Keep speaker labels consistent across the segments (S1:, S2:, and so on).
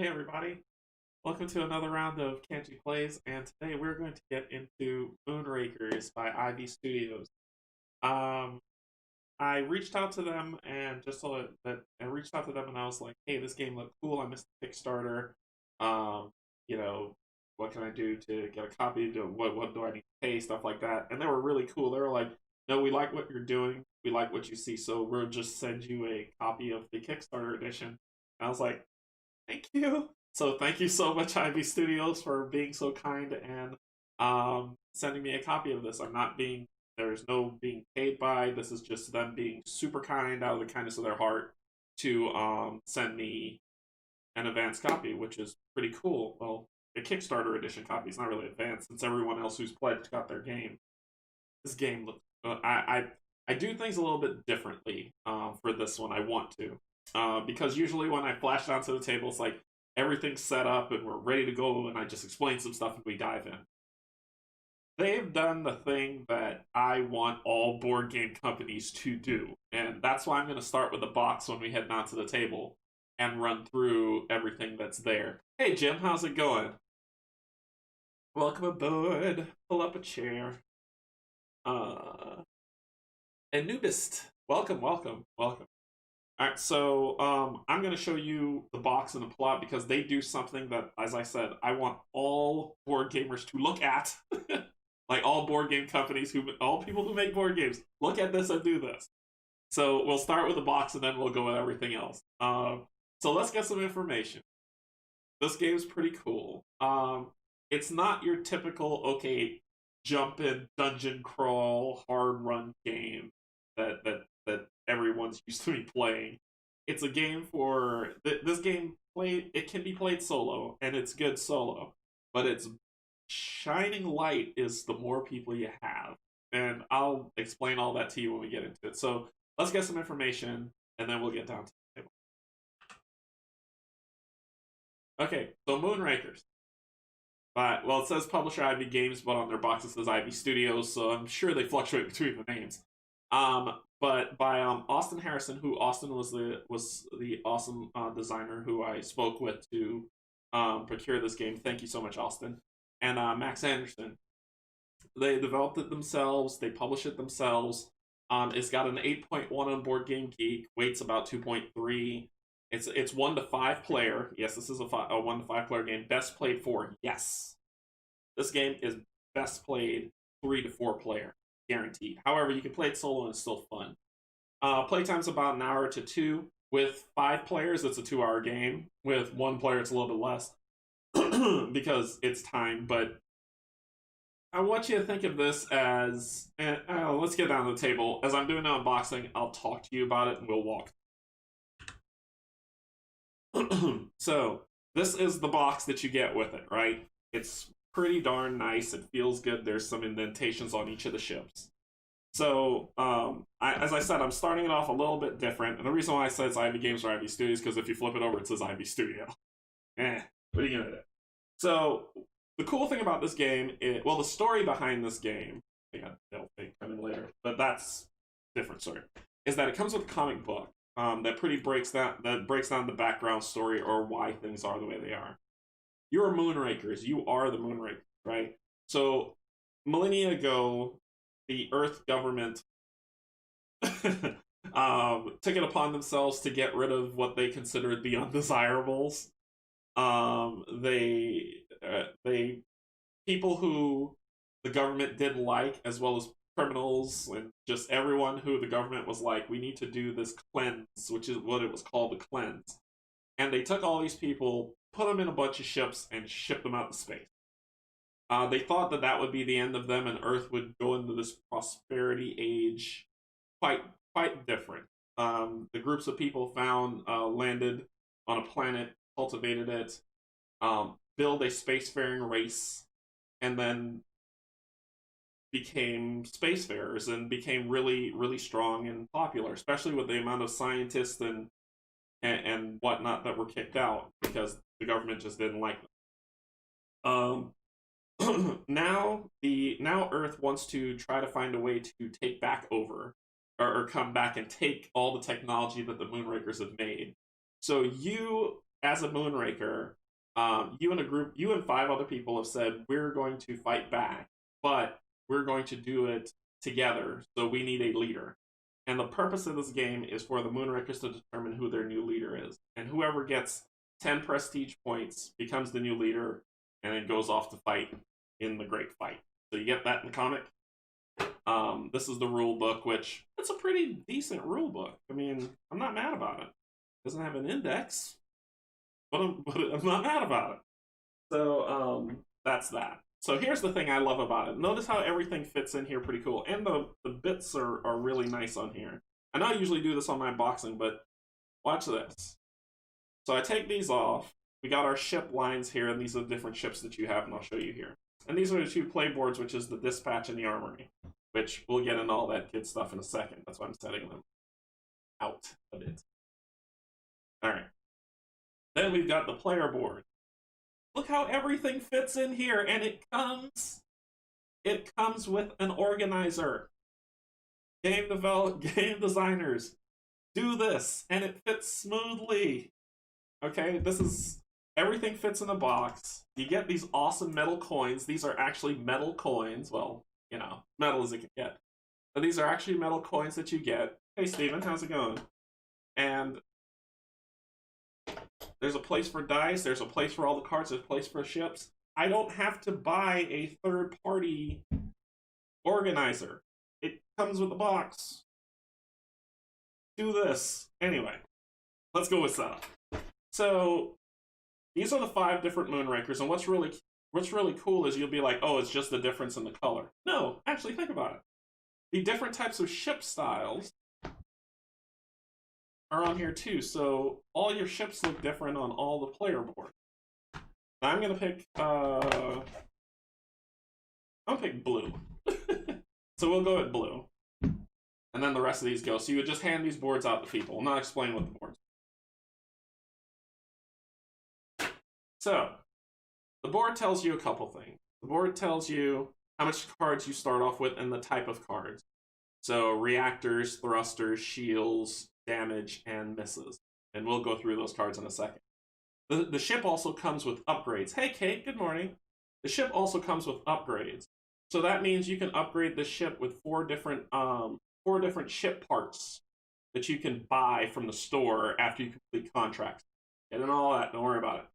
S1: Hey everybody, welcome to another round of Canje Plays, and today we're going to get into Moonrakers by Ivy Studios. Um, I reached out to them and just saw that I reached out to them and I was like, "Hey, this game looked cool. I missed the Kickstarter. Um, you know, what can I do to get a copy? What do I need to pay? Stuff like that." And they were really cool. They were like, "No, we like what you're doing. We like what you see. So we'll just send you a copy of the Kickstarter edition." And I was like, "Thank you." So thank you so much, Ivy Studios, for being so kind and sending me a copy of this. There's no being paid by. This is just them being super kind out of the kindness of their heart to send me an advanced copy, which is pretty cool. Well, a Kickstarter edition copy is not really advanced since everyone else who's pledged got their game. This game looks. I do things a little bit differently for this one. I want to. Because usually when I flash it onto the table, it's like everything's set up and we're ready to go, and I just explain some stuff and we dive in. They've done the thing that I want all board game companies to do, and that's why I'm going to start with the box when we head down to the table and run through everything that's there. Hey Jim, how's it going? Welcome aboard. Pull up a chair. Anubist, welcome, welcome, welcome. All right, so I'm going to show you the box and the plot because they do something that, as I said, I want all board gamers to look at. Like all board game companies, all people who make board games, look at this and do this. So we'll start with the box and then we'll go with everything else. So let's get some information. This game's pretty cool. It's not your typical, okay, jump in, dungeon crawl, hard run game that everyone's used to be playing. It's a game for this game played. It can be played solo, and it's good solo, but its shining light is the more people you have, and I'll explain all that to you when we get into it. So let's get some information, and then we'll get down to the table. Okay, so Moonrakers. Well, it says publisher Ivy Games, but on their box it says Ivy Studios, so I'm sure they fluctuate between the names. But by Austin Harrison, who Austin was the awesome designer who I spoke with to procure this game. Thank you so much, Austin. And Max Anderson. They developed it themselves. They publish it themselves. It's got an 8.1 on Board Game Geek. Weight's about 2.3. It's 1 to 5 player. Yes, this is a 1 to 5 player game. Best played 4. Yes, this game is best played 3 to 4 player. Guaranteed. However, you can play it solo and it's still fun. Playtime's about an hour to 2. With 5 players, it's a 2-hour game. With 1 player, it's a little bit less because it's time. But I want you to think of this as, let's get down to the table. As I'm doing the unboxing, I'll talk to you about it and we'll walk. So, this is the box that you get with it, right? It's pretty darn nice. It feels good. There's some indentations on each of the ships. So, as I said, I'm starting it off a little bit different. And the reason why I said it's Ivy Games or Ivy Studios, because if you flip it over, it says Ivy Studio. What are you going to do? So, the cool thing about this game is, well, the story behind this game, I think they'll come in later, but that's a different story, is that it comes with a comic book that breaks down the background story or why things are the way they are. You're Moonrakers. You are the Moonrakers, right? So, millennia ago, the Earth government took it upon themselves to get rid of what they considered the undesirables. They people who the government didn't like, as well as criminals and just everyone who the government was like, we need to do this cleanse, which is what it was called, the cleanse. And they took all these people, put them in a bunch of ships, and shipped them out to space. They thought that that would be the end of them, and Earth would go into this prosperity age, quite different. The groups of people landed on a planet, cultivated it, build a spacefaring race, and then became spacefarers and became really, really strong and popular, especially with the amount of scientists and whatnot that were kicked out because the government just didn't like them. Now Earth wants to try to find a way to take back over or come back and take all the technology that the Moonrakers have made. So you, as a Moonraker, you and 5 other people have said we're going to fight back, but we're going to do it together. So we need a leader. And the purpose of this game is for the Moonrakers to determine who their new leader is. And whoever gets 10 prestige points becomes the new leader and then goes off to fight in the great fight. So you get that in the comic. This is the rule book, which it's a pretty decent rule book. I mean, I'm not mad about it. It doesn't have an index, but I'm not mad about it. So that's that. So here's the thing I love about it. Notice how everything fits in here pretty cool. And the bits are really nice on here. I know I usually do this on my boxing, but watch this. So I take these off. We got our ship lines here, and these are the different ships that you have, and I'll show you here. And these are the 2 playboards, which is the dispatch and the armory, which we'll get into all that kid stuff in a second. That's why I'm setting them out a bit. All right. Then we've got the player board. Look how everything fits in here, and it comes with an organizer. Game designers, do this, and it fits smoothly. Okay, everything fits in a box. You get these awesome metal coins. These are actually metal coins. Well, you know, metal as it can get. But these are actually metal coins that you get. Hey, Steven, how's it going? And there's a place for dice. There's a place for all the cards. There's a place for ships. I don't have to buy a third-party organizer. It comes with the box. Do this. Anyway, let's go with setup. So these are the 5 different Moonrakers, and what's really cool is you'll be like, oh, it's just the difference in the color. No, actually, think about it. The different types of ship styles are on here too, so all your ships look different on all the player board. Now I'm gonna pick blue. So we'll go with blue. And then the rest of these go. So you would just hand these boards out to people. I'll not explain what the boards are. So the board tells you a couple things. The board tells you how much cards you start off with and the type of cards. So reactors, thrusters, shields, damage, and misses. And we'll go through those cards in a second. The ship also comes with upgrades. Hey, Kate, good morning. The ship also comes with upgrades. So that means you can upgrade the ship with 4 different ship parts that you can buy from the store after you complete contracts. And all that, don't worry about it.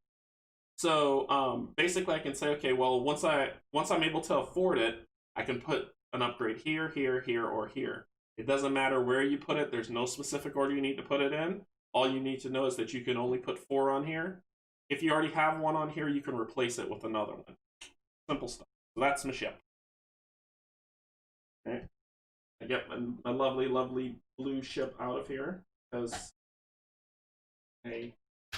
S1: So basically I can say, okay, well, once I'm able to afford it, I can put an upgrade here, here, here, or here. It doesn't matter where you put it. There's no specific order you need to put it in. All you need to know is that you can only put 4 on here. If you already have one on here, you can replace it with another one. Simple stuff. So that's my ship. Okay. I get my lovely, lovely blue ship out of here because I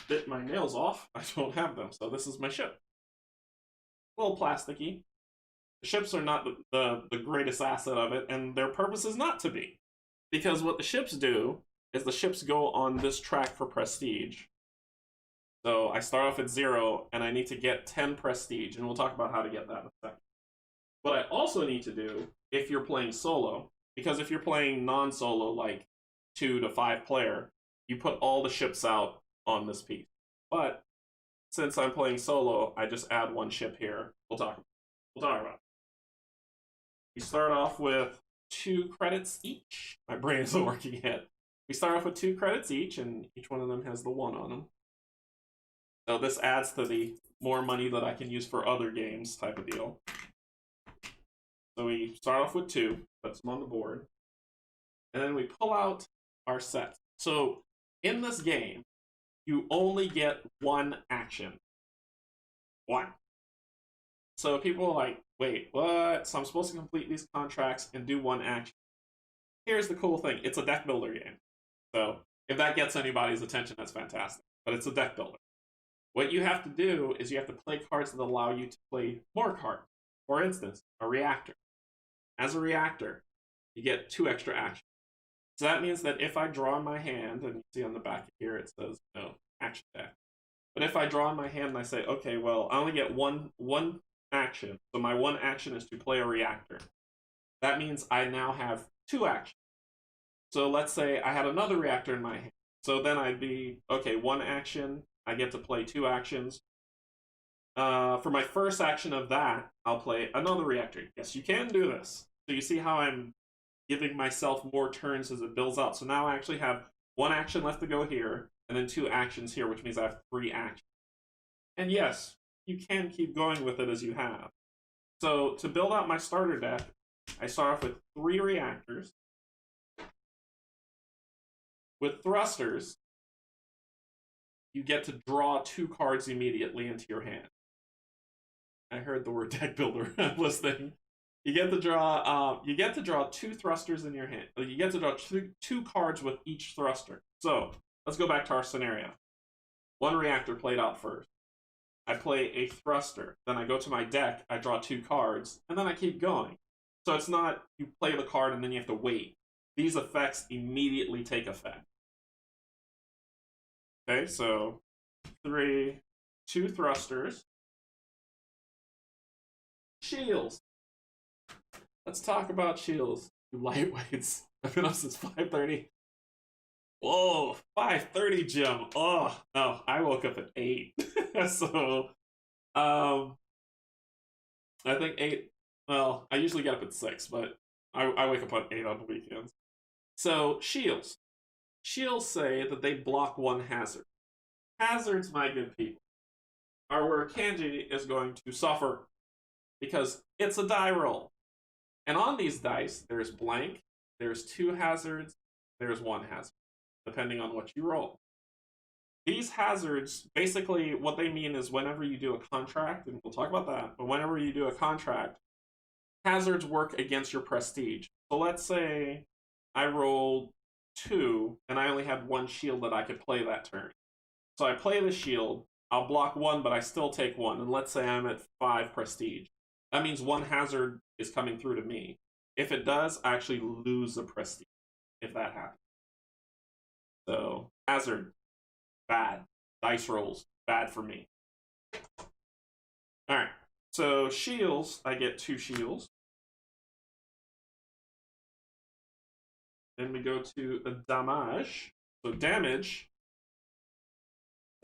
S1: bit my nails off. I don't have them, so this is my ship. A little plasticky. The ships are not the greatest asset of it, and their purpose is not to be. Because what the ships do is the ships go on this track for prestige. So I start off at 0, and I need to get 10 prestige, and we'll talk about how to get that in a second. What I also need to do, if you're playing solo, because if you're playing non-solo, like 2 to 5 player, you put all the ships out on this piece. But since I'm playing solo, I just add 1 ship here. We'll talk about it. We start off with 2 credits each. My brain isn't working yet. We start off with 2 credits each, and each one of them has the 1 on them. So this adds to the more money that I can use for other games type of deal. So we start off with 2, puts them on the board, and then we pull out our sets. So in this game, you only get 1 action. 1. So people are like, wait, what? So I'm supposed to complete these contracts and do 1 action. Here's the cool thing. It's a deck builder game. So if that gets anybody's attention, that's fantastic. But it's a deck builder. What you have to do is you have to play cards that allow you to play more cards. For instance, a reactor. As a reactor, you get 2 extra actions. So that means that if I draw in my hand, and you see on the back here it says, no, action deck. But if I draw in my hand and I say, okay, well, I only get one action. So my 1 action is to play a reactor. That means I now have 2 actions. So let's say I had another reactor in my hand. So then I'd be, okay, 1 action, I get to play 2 actions. For my first action of that, I'll play another reactor. Yes, you can do this. So you see how I'm giving myself more turns as it builds up. So now I actually have one action left to go here, and then two actions here, which means I have three actions. And yes, you can keep going with it as you have. So to build out my starter deck, I start off with three reactors. With thrusters, you get to draw two cards immediately into your hand. I heard the word deck builder. I'm listening. You get to draw. You get to draw two thrusters in your hand. You get to draw two cards with each thruster. So let's go back to our scenario. One reactor played out first. I play a thruster. Then I go to my deck. I draw two cards, and then I keep going. So it's not you play the card and then you have to wait. These effects immediately take effect. Okay, so two thrusters. Shields. Let's talk about shields. Lightweights. I've been up since 5:30. Whoa, 5:30, Jim. Oh no, I woke up at 8. So, I think 8. Well, I usually get up at 6, but I wake up at 8 on the weekends. So shields. Shields say that they block one hazard. Hazards, my good people, are where Canje is going to suffer because it's a die roll. And on these dice, there's blank, there's two hazards, there's one hazard, depending on what you roll. These hazards, basically, what they mean is whenever you do a contract, and we'll talk about that, but whenever you do a contract, hazards work against your prestige. So let's say I rolled 2, and I only had one shield that I could play that turn. So I play the shield, I'll block 1, but I still take 1, and let's say I'm at 5 prestige. That means one hazard is coming through to me. If it does, I actually lose a prestige, if that happens. So, hazard, bad. Dice rolls, bad for me. Alright, so shields, I get 2 shields. Then we go to a damage. So damage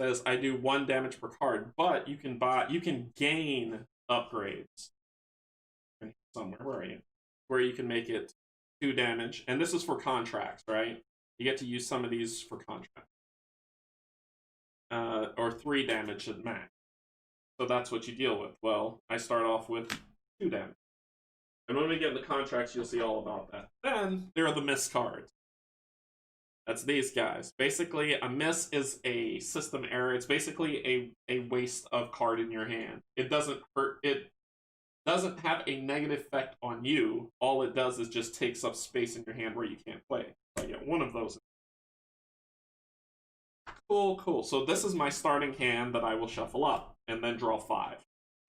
S1: says I do 1 damage per card, but you can gain upgrades. Somewhere, where are you? Where you can make it 2 damage, and this is for contracts, right? You get to use some of these for contracts. Or 3 damage at max. So that's what you deal with. Well, I start off with 2 damage. And when we get into contracts, you'll see all about that. Then there are the miss cards. That's these guys. Basically, a miss is a system error. It's basically a waste of card in your hand. It doesn't hurt. It doesn't have a negative effect on you. All it does is just takes up space in your hand where you can't play. So I get one of those. Cool, cool. So this is my starting hand that I will shuffle up and then draw 5,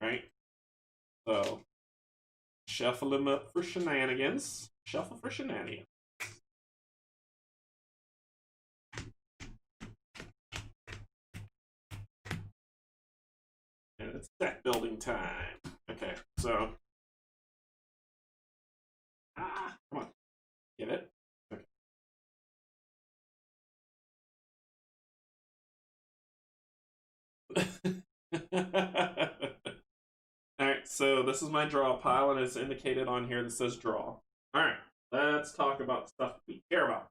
S1: right? So shuffle them up for shenanigans. Shuffle for shenanigans. And it's deck building time. Okay, so come on, get it? Okay. Alright, so this is my draw pile, and it's indicated on here that says draw. Alright, let's talk about stuff we care about.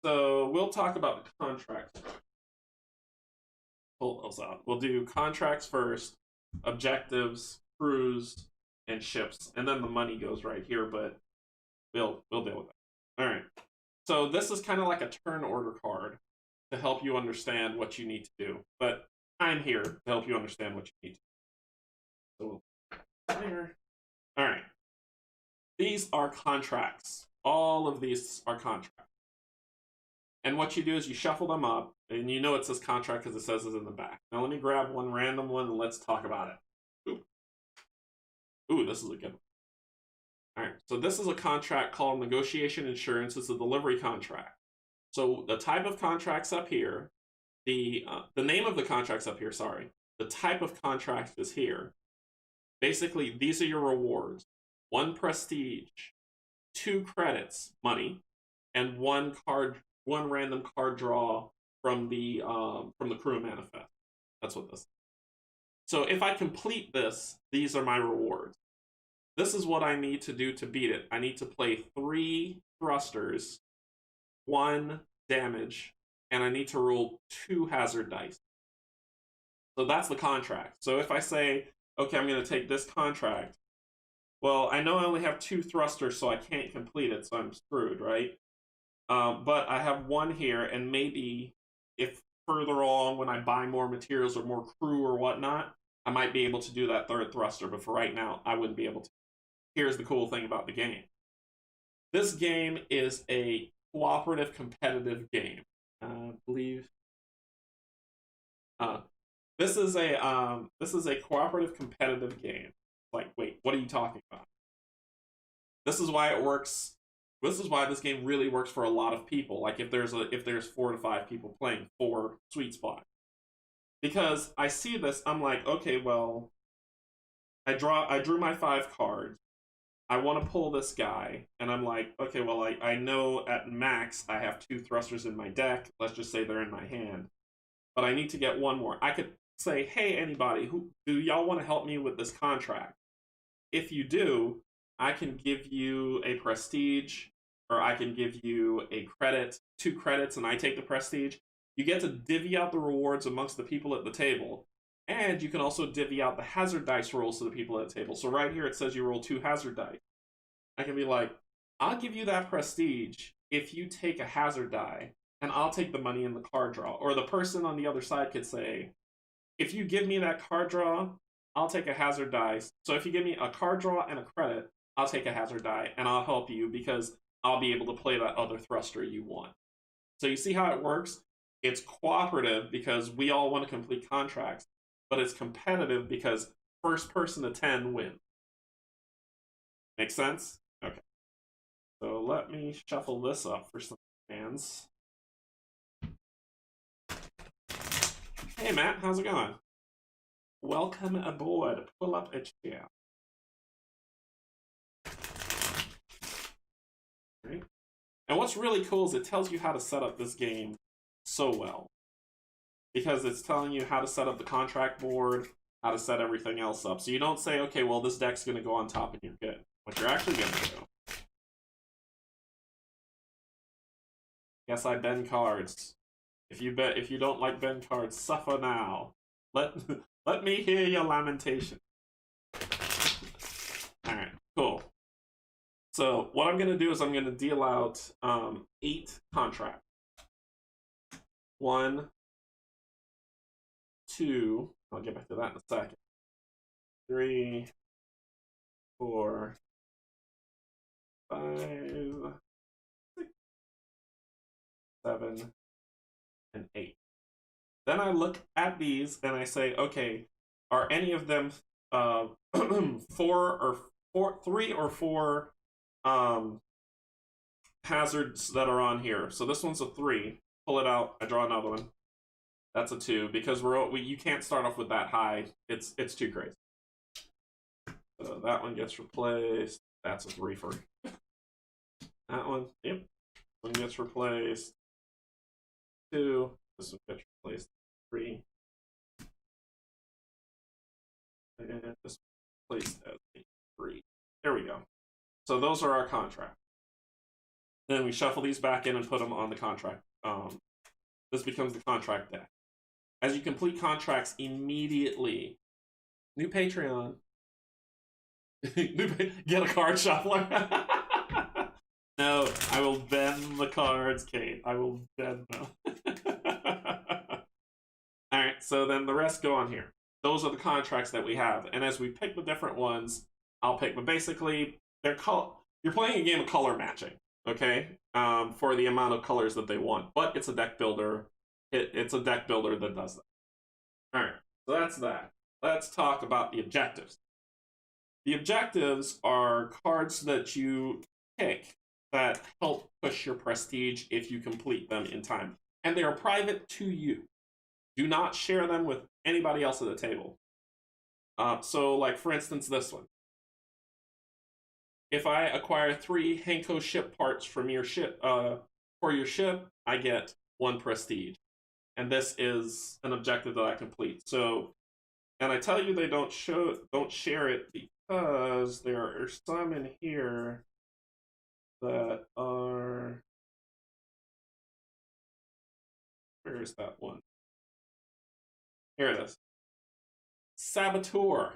S1: So we'll talk about the contracts. Pull those out. We'll do contracts first, objectives, crews, and ships, and then the money goes right here, but we'll deal with that. Alright, so this is kind of like a turn order card to help you understand what you need to do, but I'm here to help you understand what you need to do. So there. Alright. These are contracts. All of these are contracts. And what you do is you shuffle them up, and you know it says contract because it says it's in the back. Now let me grab one random one and let's talk about it. Ooh, this is a good one. Alright, so this is a contract called negotiation insurance. It's a delivery contract. So the type of contracts up here, the name of the contracts up here, sorry. The type of contract is here. Basically, these are your rewards. 1 prestige, 2 credits, money, and 1 random card draw from the crew manifest. That's what this is. So if I complete this, these are my rewards. This is what I need to do to beat it. I need to play 3 thrusters, 1 damage, and I need to roll 2 hazard dice. So that's the contract. So if I say, okay, I'm going to take this contract, well, I know I only have 2 thrusters, so I can't complete it, so I'm screwed, right? But I have 1 here, and maybe if further on, when I buy more materials or more crew or whatnot, I might be able to do that 3rd thruster, but for right now, I wouldn't be able to. Here's the cool thing about the game. This game is a cooperative, competitive game. I believe this is a cooperative, competitive game. Like, wait, what are you talking about? This is why it works. This is why this game really works for a lot of people. Like if there's 4 to 5 people playing for sweet spot, because I see this, I'm like, okay, well, I drew my 5 cards. I want to pull this guy, and I'm like, okay, well, I know at max I have 2 thrusters in my deck. Let's just say they're in my hand, but I need to get 1 more. I could say, hey, anybody, who do y'all want to help me with this contract? If you do, I can give you a prestige, or I can give you a credit, 2 credits, and I take the prestige. You get to divvy out the rewards amongst the people at the table, and you can also divvy out the hazard dice rolls to the people at the table. So right here it says you roll 2 hazard dice. I can be like, I'll give you that prestige if you take a hazard die, and I'll take the money in the card draw. Or the person on the other side could say, if you give me that card draw, I'll take a hazard die. So if you give me a card draw and a credit, I'll take a hazard die, and I'll help you because I'll be able to play that other thruster you want. So you see how it works? It's cooperative because we all want to complete contracts, but it's competitive because first person to 10 wins. Make sense? Okay. So let me shuffle this up for some fans. Hey Matt, how's it going? Welcome aboard. Pull up a chair. Right. And what's really cool is it tells you how to set up this game so well. Because it's telling you how to set up the contract board, how to set everything else up. So you don't say, okay, well, this deck's going to go on top and you're good. What you're actually going to do. Yes, I bend cards. If you don't like bend cards, suffer now. Let me hear your lamentation. Alright, cool. So what I'm going to do is I'm going to deal out 8 contracts. 1, 2, I'll get back to that in a second. 3, 4, 5, 6, 7, and 8. Then I look at these and I say, okay, are any of them 3 or 4 hazards that are on here? So this one's a 3. Pull it out. I draw another one. That's a 2 because you can't start off with that high. It's too crazy. So that one gets replaced. That's a 3 for that one. Yep. One gets replaced. 2. This one gets replaced. 3. And this one placed as a 3. There we go. So those are our contracts. Then we shuffle these back in and put them on the contract. This becomes the contract deck. As you complete contracts immediately, new Patreon. Get a card shuffler. No, I will bend the cards, Kate. I will bend them. Alright, so then the rest go on here. Those are the contracts that we have. And as we pick the different ones, I'll pick. But basically, you're playing a game of color matching, okay? For the amount of colors that they want. But it's a deck builder. It's a deck builder that does that. Alright, so that's that. Let's talk about the objectives. The objectives are cards that you pick that help push your prestige if you complete them in time. And they are private to you. Do not share them with anybody else at the table. So, like, for instance, this one. If I acquire 3 Henko ship parts from your ship, for your ship, I get 1 prestige. And this is an objective that I complete. So, And I tell you they don't share it because there are some in here that are, where is that one? Here it is. Saboteur.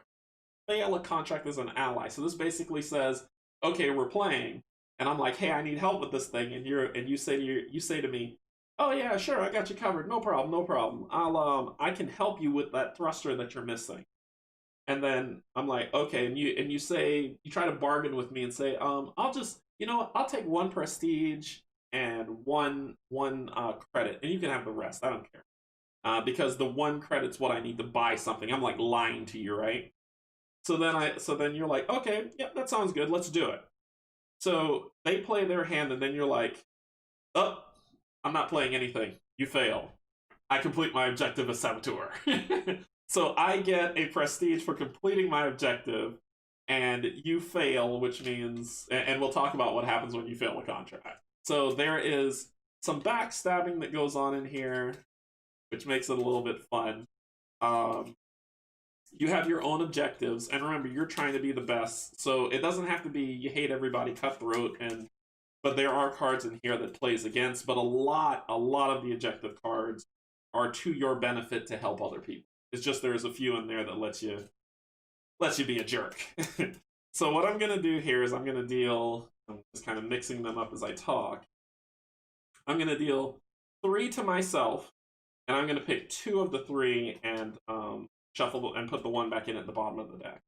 S1: Fail a contract as an ally. So this basically says, okay, we're playing, and I'm like, hey, I need help with this thing, and you say to me, oh yeah, sure, I got you covered, no problem, no problem. I can help you with that thruster that you're missing. And then I'm like, okay, and you say you try to bargain with me and say, I'll just I'll take one prestige and one credit, and you can have the rest. I don't care. Because the one credit's what I need to buy something. I'm like lying to you, right? So then you're like, okay, yeah, that sounds good. Let's do it. So they play their hand, and then you're like, oh, I'm not playing anything. You fail. I complete my objective as saboteur. So I get a prestige for completing my objective, and you fail, which means, and we'll talk about what happens when you fail a contract. So there is some backstabbing that goes on in here, which makes it a little bit fun. Um, you have your own objectives, and remember, you're trying to be the best. So it doesn't have to be you hate everybody, cutthroat, and but there are cards in here that plays against. But a lot of the objective cards are to your benefit to help other people. It's just there's a few in there that lets you be a jerk. So what I'm gonna do here is I'm gonna deal. I'm just kind of mixing them up as I talk. I'm gonna deal 3 to myself, and I'm gonna pick 2 of the 3 and shuffle and put the 1 back in at the bottom of the deck.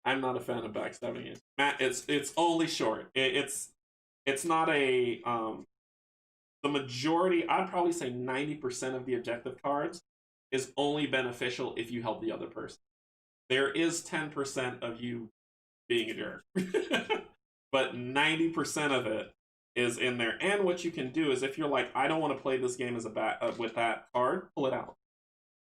S1: I'm not a fan of backstabbing it. Matt, it's only short. It's not a the majority. I'd probably say 90% of the objective cards is only beneficial if you help the other person. There is 10% of you being a jerk, but 90% of it is in there. And what you can do is if you're like, I don't want to play this game as a with that card, pull it out.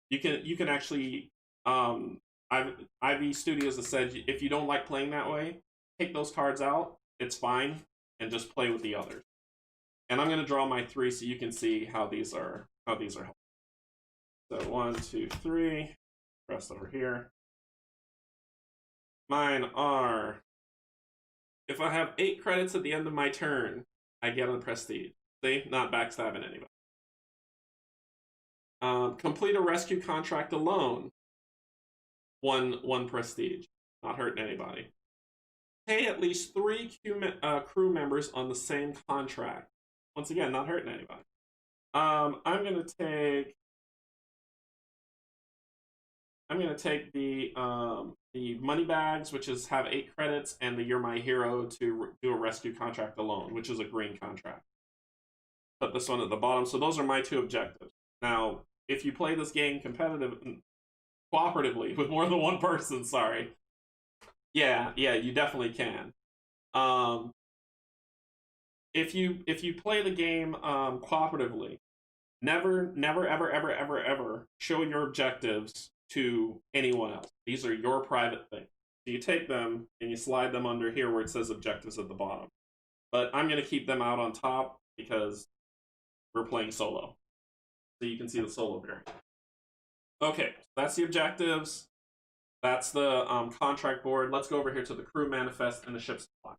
S1: You can actually Ivy Studios has said if you don't like playing that way, take those cards out. It's fine, and just play with the others. And I'm going to draw my 3 so you can see how these are helpful. So 1, 2, 3. Rest over here. Mine are, if I have 8 credits at the end of my turn, I get a prestige. See, not backstabbing anybody. Complete a rescue contract alone. One prestige, not hurting anybody. Pay at least 3 crew members on the same contract. Once again, not hurting anybody. I'm gonna take the money bags, which is have 8 credits, and the You're My Hero to do a rescue contract alone, which is a green contract. Put this one at the bottom. So those are my 2 objectives. Now, if you play this game cooperatively with more than one person, sorry. Yeah, you definitely can. If you play the game cooperatively, never ever show your objectives to anyone else. These are your private things. So you take them and you slide them under here where it says objectives at the bottom. But I'm going to keep them out on top because we're playing solo. So you can see the solo variant. Okay, that's the objectives. That's the contract board. Let's go over here to the crew manifest and the ship supply.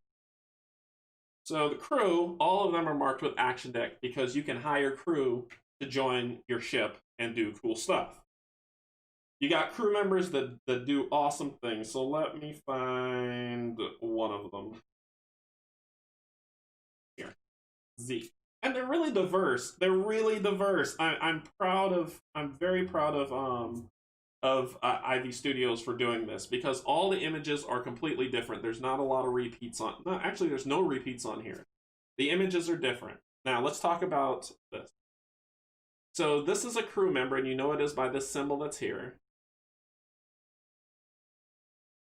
S1: So the crew, all of them are marked with action deck because you can hire crew to join your ship and do cool stuff. You got crew members that do awesome things. So let me find one of them. Here. Zeke. And they're really diverse. I'm very proud of Ivy Studios for doing this because all the images are completely different. There's not a lot of repeats on. No, actually, there's no repeats on here. The images are different. Now let's talk about this. So this is a crew member, and you know it is by this symbol that's here.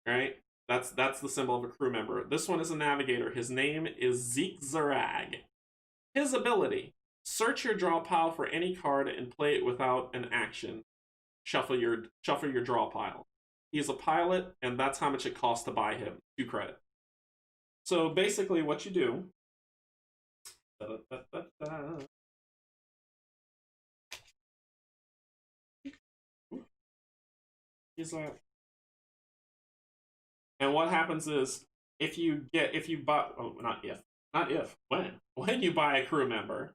S1: Right? That's the symbol of a crew member. This one is a navigator. His name is Zeke Zarag. His ability: search your draw pile for any card and play it without an action. Shuffle your draw pile. He's a pilot, and that's how much it costs to buy him. 2 credit. So basically, what you do. He's like, and what happens is if you buy not if when you buy a crew member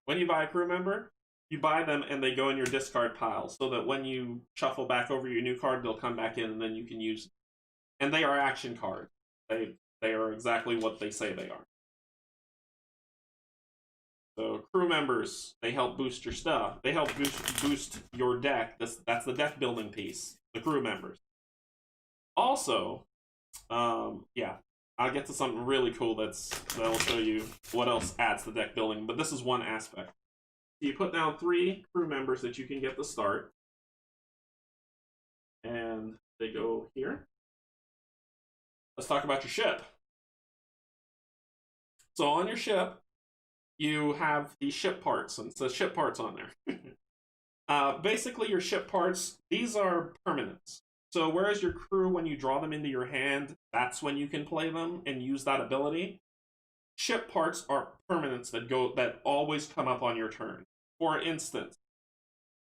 S1: you buy them and they go in your discard pile so that when you shuffle back over your new card they'll come back in and then you can use them. And they are action cards. They are exactly what they say they are. So crew members, they help boost your stuff. They help boost your deck. That's the deck building piece. The crew members. Also, yeah, I'll get to something really cool that'll show you what else adds to deck building. But this is one aspect. You put down 3 crew members that you can get to start, and they go here. Let's talk about your ship. So on your ship, you have the ship parts, and it says ship parts on there. Basically, your ship parts, these are permanents. So whereas your crew, when you draw them into your hand, that's when you can play them and use that ability. Ship parts are permanents that always come up on your turn. For instance,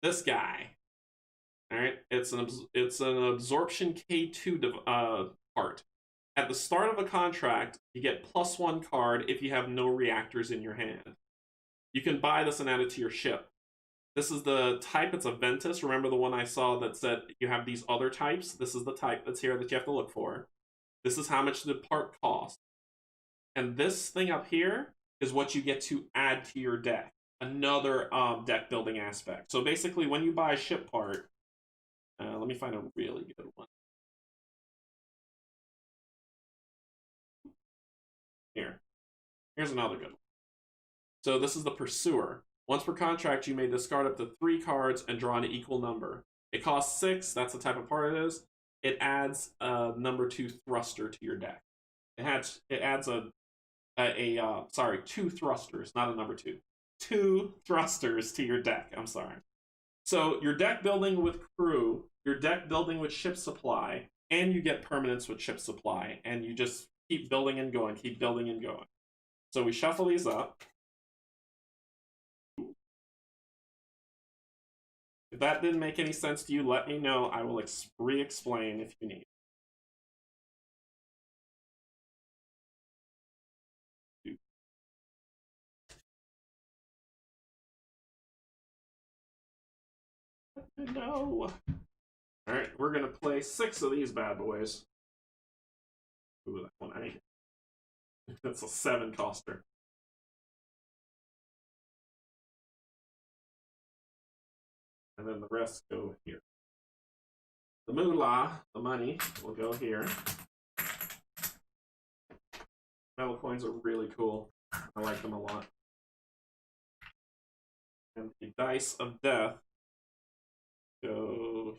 S1: this guy. All right, it's an absorption K2 part. At the start of a contract, you get +1 card if you have no reactors in your hand. You can buy this and add it to your ship. This is the type, it's a Ventus. Remember the one I saw that said you have these other types? This is the type that's here that you have to look for. This is how much the part costs. And this thing up here is what you get to add to your deck. Another deck building aspect. So basically, when you buy a ship part, let me find a really good one. Here's another good one. So this is the Pursuer. Once per contract, you may discard up to 3 cards and draw an equal number. It costs 6. That's the type of part it is. It adds a number 2 thruster to your deck. It adds 2 thrusters, not a number 2. 2 thrusters to your deck. I'm sorry. So your deck building with crew, your deck building with ship supply, and you get permanents with ship supply, and you just keep building and going, keep building and going. So we shuffle these up. If that didn't make any sense to you, let me know. I will re-explain if you need. No. Alright, we're going to play 6 of these bad boys. Ooh, that one ain't. That's a 7 coster. And then the rest go here. The moolah, the money, will go here. Metal coins are really cool. I like them a lot. And the dice of death go.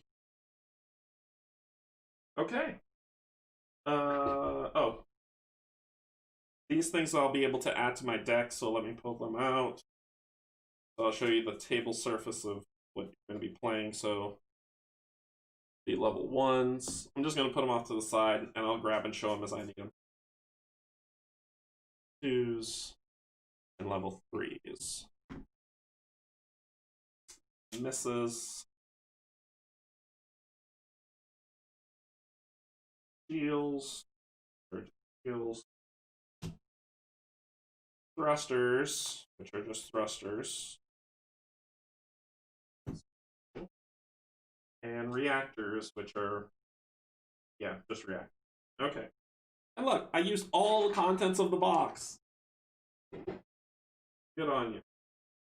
S1: Okay. Oh. These things I'll be able to add to my deck, so let me pull them out. So I'll show you the table surface of what you're going to be playing. So the level 1s. I'm just going to put them off to the side, and I'll grab and show them as I need them. 2s and level 3s. Misses. Heals. Heals. Thrusters, which are just thrusters. And reactors, which are, yeah, just reactors. Okay. And look, I used all the contents of the box. Good on you.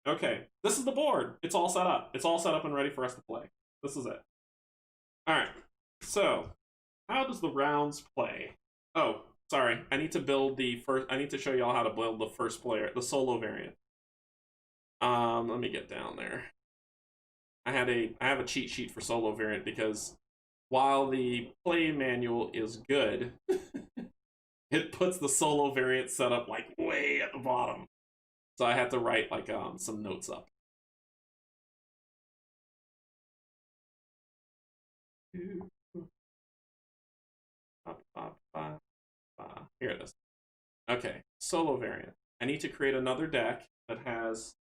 S1: Okay, this is the board. It's all set up. It's all set up and ready for us to play. This is it. All right, so how does the rounds play? Oh, sorry, I need to build the first. I need to show you all how to build the first player, the solo variant. Let me get down there. I have a cheat sheet for solo variant because while the play manual is good, it puts the solo variant setup like way at the bottom. So I had to write like some notes up. Here it is. Okay, solo variant. I need to create another deck that has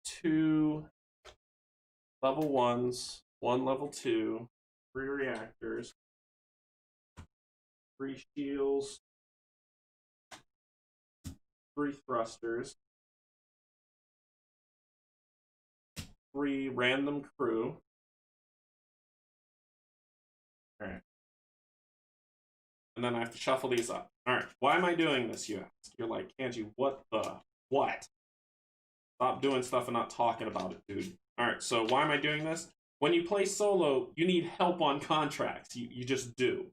S1: 2 level 1s, 1 level 2, 3 reactors, 3 shields, 3 thrusters, 3 random crew. Alright. And then I have to shuffle these up. Alright, why am I doing this, you ask? You're like, Canje, what the? What? Stop doing stuff and not talking about it, dude. Alright, so why am I doing this? When you play solo, you need help on contracts. You just do.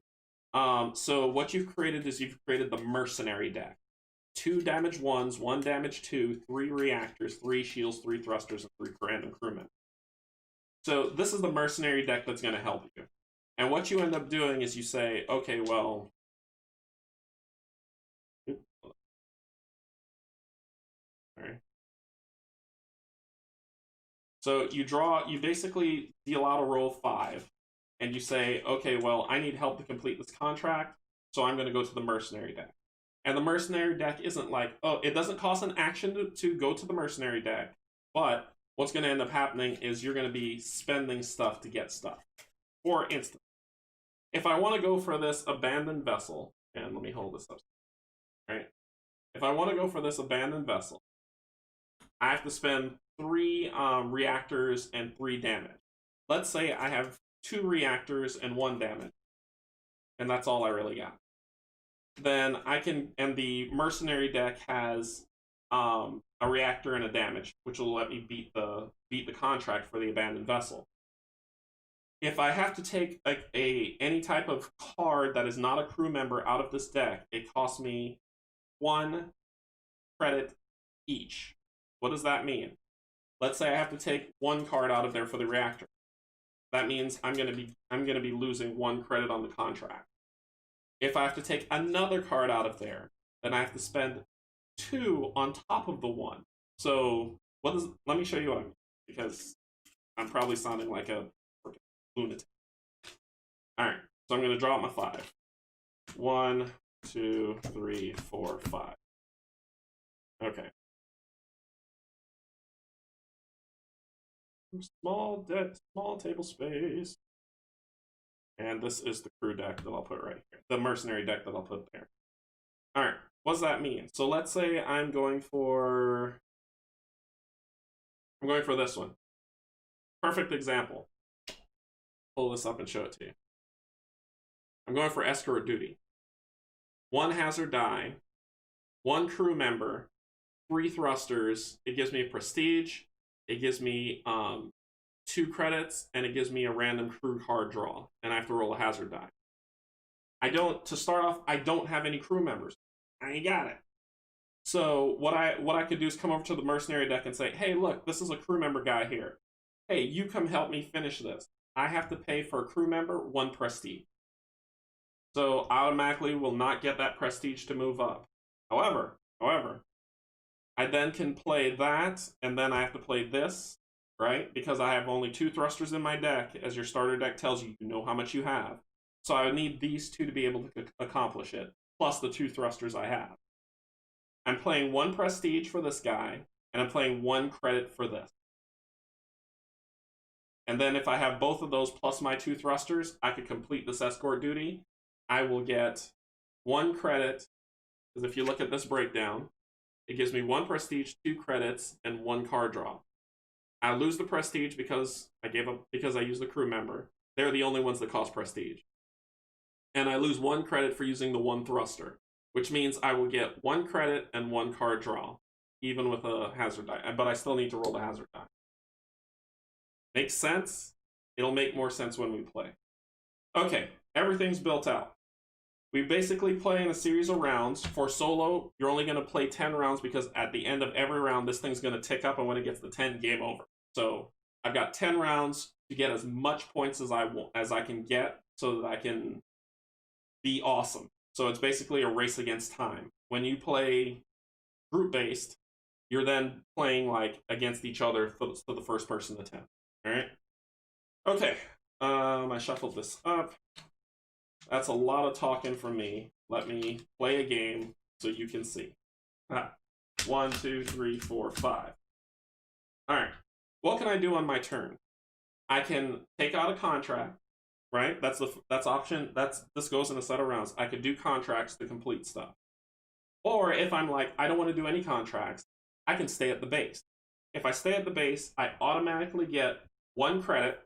S1: So what you've created is you've created the mercenary deck. 2 damage 1s, 1 damage 2, 3 reactors, 3 shields, 3 thrusters, and 3 random crewmen. So this is the mercenary deck that's going to help you. And what you end up doing is you say, okay, well... Sorry. So you basically deal out a roll 5, and you say, okay, well, I need help to complete this contract, so I'm going to go to the mercenary deck. And the mercenary deck isn't like, oh, it doesn't cost an action to go to the mercenary deck, but what's going to end up happening is you're going to be spending stuff to get stuff. For instance, if I want to go for this abandoned vessel, and let me hold this up, right? If I want to go for this abandoned vessel, I have to spend 3 reactors and 3 damage. Let's say I have 2 reactors and 1 damage, and that's all I really got. Then I can, and the mercenary deck has a reactor and a damage, which will let me beat the contract for the abandoned vessel. If I have to take any type of card that is not a crew member out of this deck, it costs me 1 credit each. What does that mean? Let's say I have to take 1 card out of there for the reactor. That means I'm gonna be losing 1 credit on the contract. If I have to take another card out of there, then I have to spend 2 on top of the 1. So let me show you what I mean, because I'm probably sounding like a lunatic. Alright, so I'm gonna draw out my 5. 1, 2, 3, 4, 5. Okay. Small deck, small table space. And this is the crew deck that I'll put right here. The mercenary deck that I'll put there. Alright, what does that mean? So let's say I'm going for this one. Perfect example. Pull this up and show it to you. I'm going for escort duty. 1 hazard die, 1 crew member, 3 thrusters. It gives me a prestige. It gives me 2 credits, and it gives me a random crew card draw, and I have to roll a hazard die. To start off, I don't have any crew members. I ain't got it. So what I could do is come over to the mercenary deck and say, hey, look, this is a crew member guy here. Hey, you come help me finish this. I have to pay for a crew member 1 prestige. So I automatically will not get that prestige to move up. However, I then can play that, and then I have to play this, right? Because I have only 2 thrusters in my deck, as your starter deck tells you, you know how much you have. So I would need these 2 to be able to accomplish it, plus the 2 thrusters I have. I'm playing 1 prestige for this guy, and I'm playing 1 credit for this. And then if I have both of those plus my 2 thrusters, I could complete this escort duty. I will get 1 credit, because if you look at this breakdown, it gives me 1 prestige, 2 credits, and 1 card draw. I lose the prestige because I used the crew member. They're the only ones that cost prestige. And I lose 1 credit for using the 1 thruster, which means I will get 1 credit and 1 card draw, even with a hazard die. But I still need to roll the hazard die. Makes sense? It'll make more sense when we play. Okay, everything's built out. We basically play in a series of rounds. For solo, you're only going to play 10 rounds because at the end of every round, this thing's going to tick up, and when it gets to 10, game over. So I've got 10 rounds to get as much points as I can get so that I can be awesome. So it's basically a race against time. When you play group-based, you're then playing like against each other for the first person to 10. All right? Okay. I shuffled this up. That's a lot of talking from me. Let me play a game so you can see. 1, 2, 3, 4, 5. All right. What can I do on my turn? I can take out a contract. right? That's option. This goes in a set of rounds. I could do contracts to complete stuff, or if I'm like I don't want to do any contracts, I can stay at the base. If I stay at the base, I automatically get 1 credit.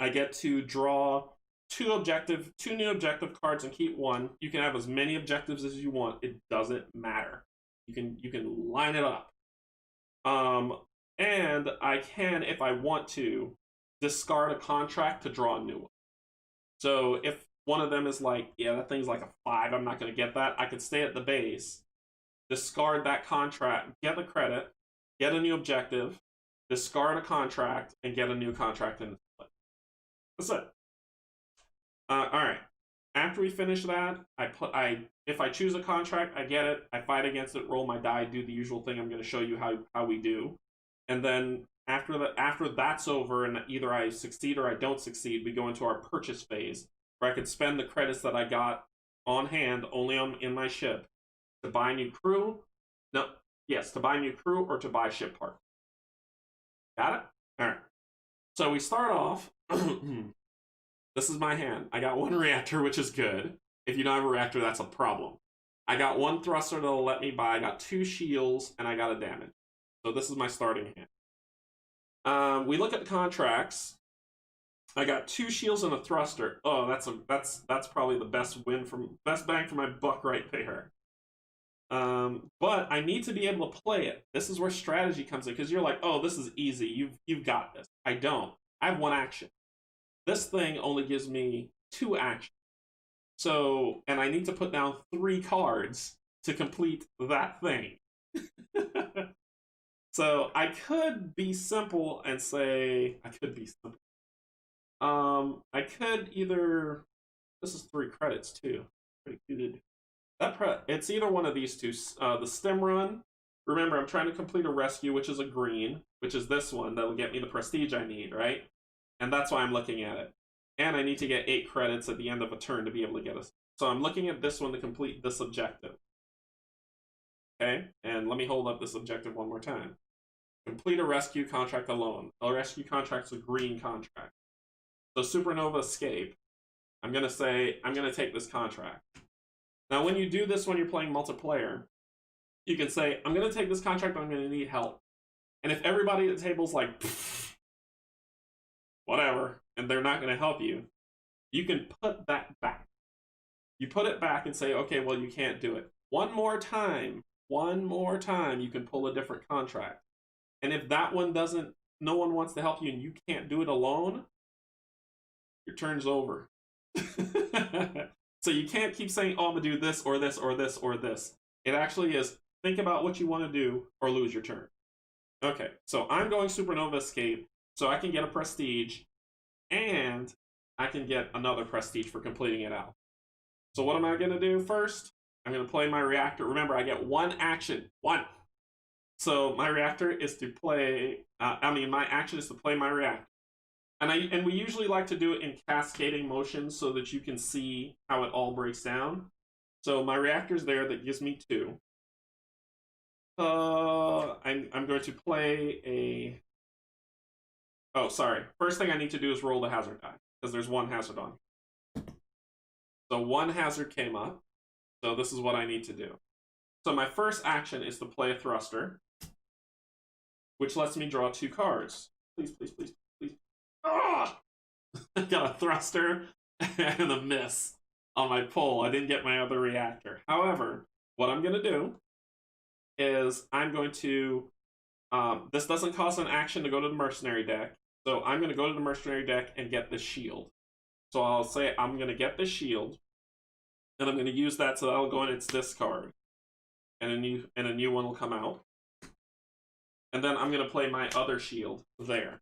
S1: I get to draw two new objective cards and keep one. You can have as many objectives as you want. It doesn't matter. You can line it up. And I can, if I want to, discard a contract to draw a new one. So if one of them is like, yeah, that thing's like a 5, I'm not going to get that, I could stay at the base, discard that contract, get the credit, get a new objective, discard a contract, and get a new contract in play. That's it. All right. After we finish that, if I choose a contract, I get it. I fight against it, roll my die, do the usual thing. I'm going to show you how we do, and then after that's over, and either I succeed or I don't succeed, we go into our purchase phase, where I could spend the credits that I got on hand, only in my ship, to buy new crew. No, yes, to buy new crew or to buy ship parts. Got it? All right. So we start off. This is my hand. I got 1 reactor, which is good. If you don't have a reactor, that's a problem. I got 1 thruster that'll let me buy. I got 2 shields, and I got a damage. So this is my starting hand. We look at the contracts. I got 2 shields and a thruster. Oh, that's probably the best bang for my buck right there. But I need to be able to play it. This is where strategy comes in, because you're like, oh, this is easy. You've got this. I don't. I have 1 action. This thing only gives me 2 actions. So, and I need to put down 3 cards to complete that thing. So I could be simple and say, I could either, this is 3 credits too. Pretty good. It's either one of these two. The stem run. Remember, I'm trying to complete a rescue, which is a green, which is this one that'll get me the prestige I need, right? And that's why I'm looking at it. And I need to get 8 credits at the end of a turn to be able to get us. So I'm looking at this one to complete this objective. Okay, and let me hold up this objective one more time. Complete a rescue contract alone. A rescue contract's a green contract. So Supernova Escape, I'm going to take this contract. Now when you do this when you're playing multiplayer, you can say, I'm going to take this contract, but I'm going to need help. And if everybody at the table's like, whatever, and they're not going to help you, you can put that back. You put it back and say, okay, well, you can't do it. One more time, you can pull a different contract. And if that one no one wants to help you and you can't do it alone, your turn's over. So you can't keep saying, oh, I'm going to do this or this or this or this. It actually is, think about what you want to do or lose your turn. Okay, so I'm going Supernova Escape, so I can get a prestige, and I can get another prestige for completing it out. So what am I going to do first? I'm going to play my reactor. Remember, I get 1 action. 1. So my reactor is to play, my action is to play my reactor. And we usually like to do it in cascading motions so that you can see how it all breaks down. So my reactor's there, that gives me 2. I'm going to play a... Oh, sorry. First thing I need to do is roll the hazard die, because there's 1 hazard on. So 1 hazard came up. So this is what I need to do. So my first action is to play a thruster, which lets me draw 2 cards. Please, please, please, please. Ah! I got a thruster and a miss on my pull. I didn't get my other reactor. However, what I'm going to do is I'm going to... this doesn't cost an action to go to the mercenary deck. So I'm going to go to the mercenary deck and get the shield. So I'll say I'm going to get the shield, and I'm going to use that, so that'll go in its discard. And a new one will come out. And then I'm going to play my other shield there.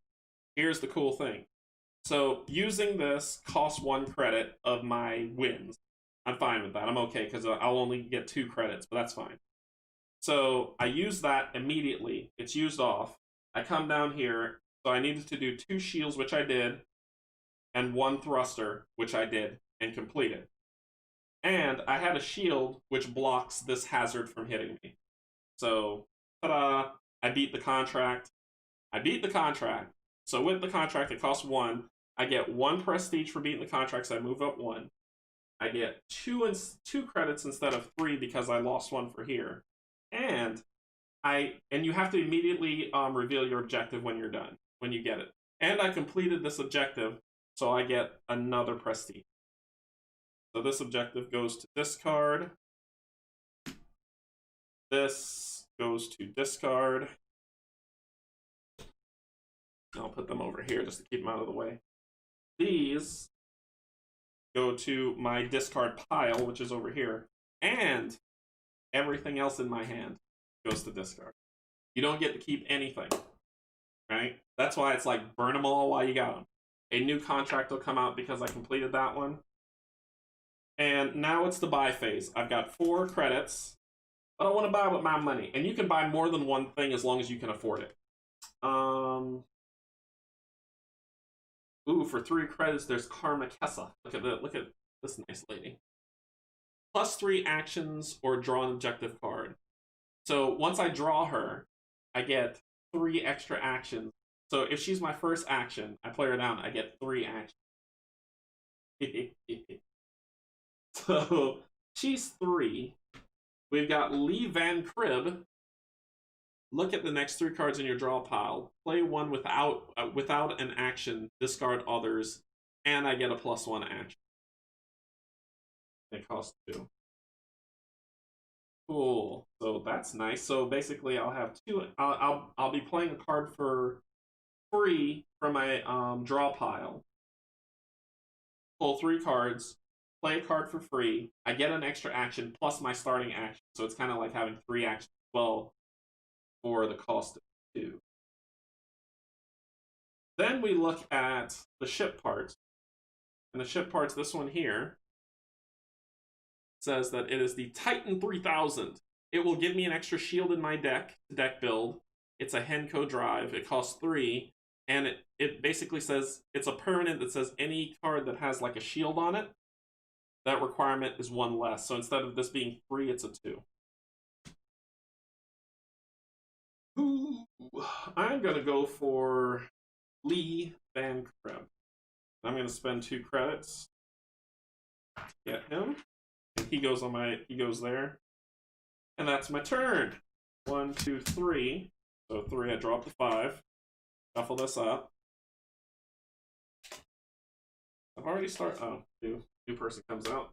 S1: Here's the cool thing. So using this costs 1 credit of my wins. I'm fine with that. I'm okay, because I'll only get 2 credits, but that's fine. So I use that immediately. It's used off. I come down here. So I needed to do 2 shields, which I did, and 1 thruster, which I did, and completed. And I had a shield which blocks this hazard from hitting me. So, ta-da! I beat the contract. So with the contract, it costs 1. I get 1 prestige for beating the contract, so I move up 1. I get 2 credits instead of 3 because I lost 1 for here. And you have to immediately reveal your objective when you're done, when you get it. And I completed this objective, so I get another prestige. So this objective goes to discard. This goes to discard. I'll put them over here just to keep them out of the way. These go to my discard pile, which is over here. And everything else in my hand goes to discard. You don't get to keep anything, right? That's why it's like burn them all while you got them. A new contract will come out because I completed that one. And now it's the buy phase. I've got 4 credits, but I want to buy with my money. And you can buy more than one thing as long as you can afford it. Ooh, for 3 credits, there's Karma Kessa. Look at this nice lady. +3 actions or draw an objective card. So once I draw her, I get 3 extra actions. So if she's my first action, I play her down, I get 3 actions. So she's 3. We've got Lee Van Crib. Look at the next 3 cards in your draw pile. Play 1 without an action. Discard others, and I get a +1 action. It costs 2. Cool. So that's nice. So basically, I'll have 2. I'll be playing a card for free from my draw pile. Pull 3 cards. Play a card for free. I get an extra action plus my starting action. So it's kind of like having 3 actions as well for the cost of 2. Then we look at the ship parts. And the ship parts, this one here, says that it is the Titan 3000. It will give me an extra shield in my deck to deck build. It's a Henko drive. It costs 3. And it basically says, it's a permanent that says any card that has like a shield on it, that requirement is 1 less. So instead of this being 3, it's a 2. Ooh, I'm going to go for Lee Van Crib. I'm going to spend 2 credits to get him. And he goes there. And that's my turn. 1, 2, 3. So 3, I drop the 5. Shuffle this up. I've already started. Oh, new person comes out.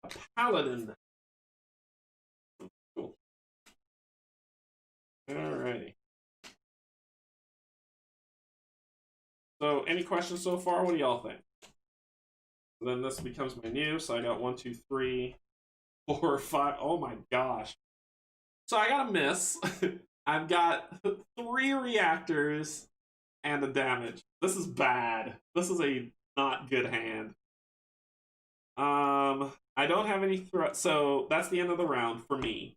S1: A paladin. Cool. Alrighty. So, any questions so far? What do y'all think? Then this becomes my new. So I got 1, 2, 3, 4, 5. Oh my gosh. So I got a miss. I've got 3 reactors and a damage. This is bad. This is a not good hand. I don't have any threat. So that's the end of the round for me.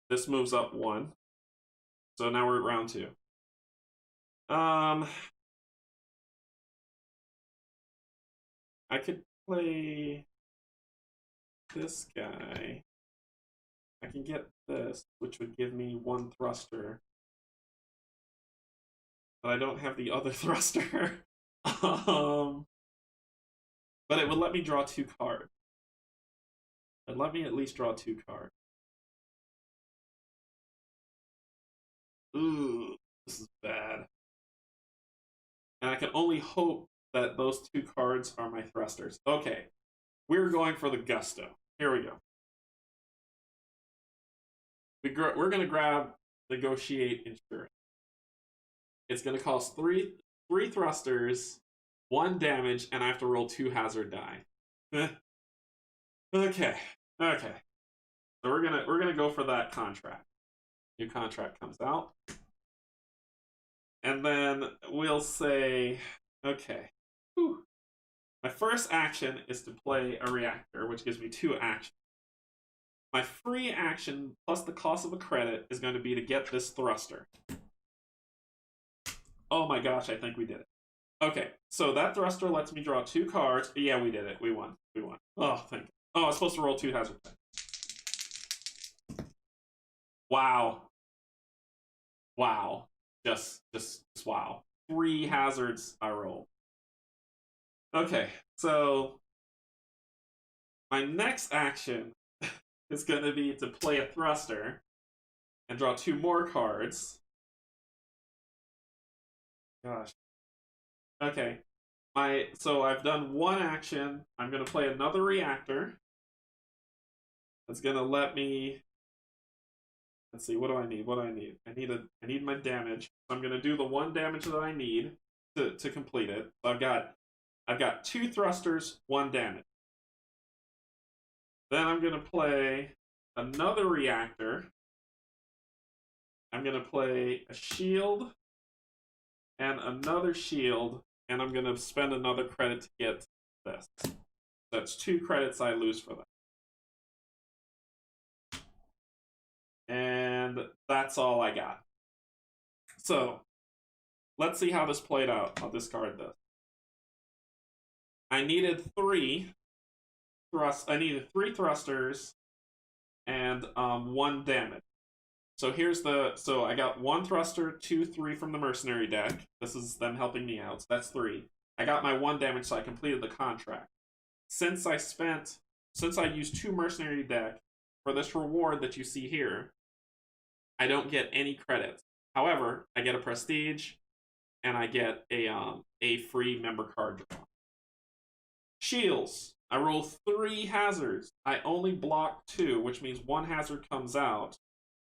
S1: This moves up 1. So now we're at round 2. I could play this guy. I can get this, which would give me 1 thruster. But I don't have the other thruster. But it would let me draw 2 cards. It let me at least draw 2 cards. Ooh, this is bad. And I can only hope that those 2 cards are my thrusters. Okay, we're going for the gusto. Here we go. We're going to grab Negotiate Insurance. It's going to cost 3 thrusters, 1 damage, and I have to roll 2 hazard die. Okay. So we're gonna go for that contract. New contract comes out. And then we'll say, okay. Whew. My first action is to play a reactor, which gives me 2 actions. My free action plus the cost of a credit is going to be to get this thruster. Oh my gosh, I think we did it. Okay, so that thruster lets me draw 2 cards. Yeah, we did it. We won. Oh, thank you. Oh, I was supposed to roll 2 hazard. Wow. Just wow. 3 hazards I rolled. Okay, so my next action is going to be to play a thruster and draw 2 more cards. Gosh. Okay. So I've done 1 action. I'm going to play another reactor. That's going to let me. Let's see. What do I need? What do I need? I need my damage. So I'm going to do the 1 damage that I need to complete it. So I've got 2 thrusters, 1 damage. Then I'm going to play another reactor. I'm going to play a shield and another shield, and I'm going to spend another credit to get this. That's 2 credits I lose for that. And that's all I got. So, let's see how this played out. I'll discard this. I needed 3 thrusters and 1 damage. So so I got 1 thruster, 2, 3 from the mercenary deck. This is them helping me out. So that's 3. I got my 1 damage, so I completed the contract. Since I used 2 mercenary deck for this reward that you see here, I don't get any credits. However, I get a prestige, and I get a free member card draw. Shields. I roll 3 hazards. I only block 2, which means 1 hazard comes out,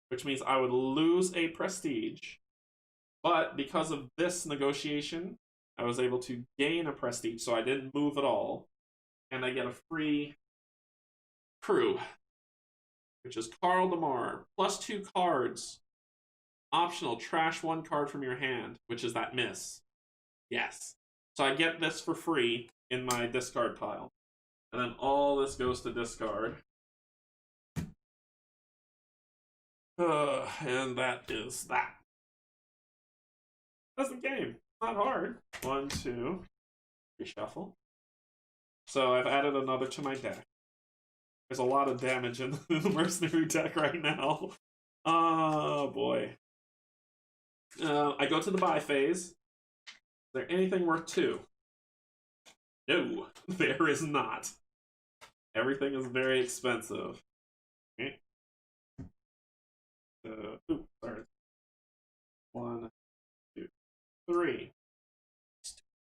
S1: which means I would lose a prestige. But because of this negotiation, I was able to gain a prestige, so I didn't move at all. And I get a free crew, which is Carl DeMar, plus 2 cards. Optional, trash 1 card from your hand, which is that miss. Yes. So I get this for free in my discard pile. And then all this goes to discard. And that is that. That's the game. Not hard. 1, 2, reshuffle. So I've added another to my deck. There's a lot of damage in the mercenary deck right now. Oh boy. I go to the buy phase. Is there anything worth 2? No, there is not. Everything is very expensive. Okay. Sorry. 1, 2, 3.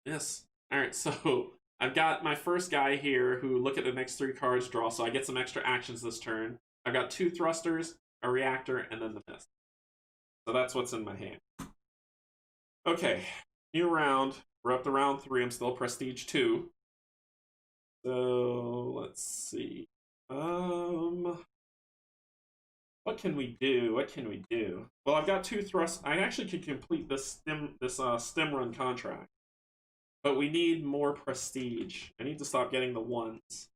S1: Yes. Alright, so I've got my first guy here who look at the next 3 cards draw, so I get some extra actions this turn. I've got 2 thrusters, a reactor, and then the mist. So that's what's in my hand. Okay, new round. We're up to round 3. I'm still prestige 2. So let's see. What can we do? What can we do? Well, I've got 2 thrusts. I actually could complete this stem run contract, but we need more prestige. I need to stop getting the 1s.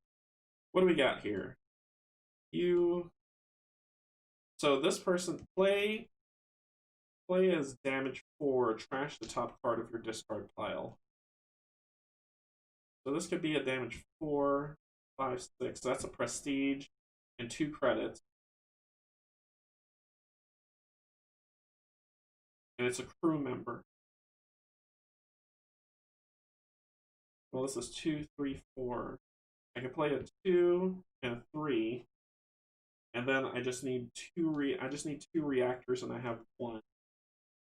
S1: What do we got here? So this person play as damage 4. Trash the top card of your discard pile. So this could be a damage 4, 5, 6. So that's a prestige and 2 credits. And it's a crew member. Well, this is 2, 3, 4. I can play a 2 and a 3, and then I just need 2 reactors, and I have 1,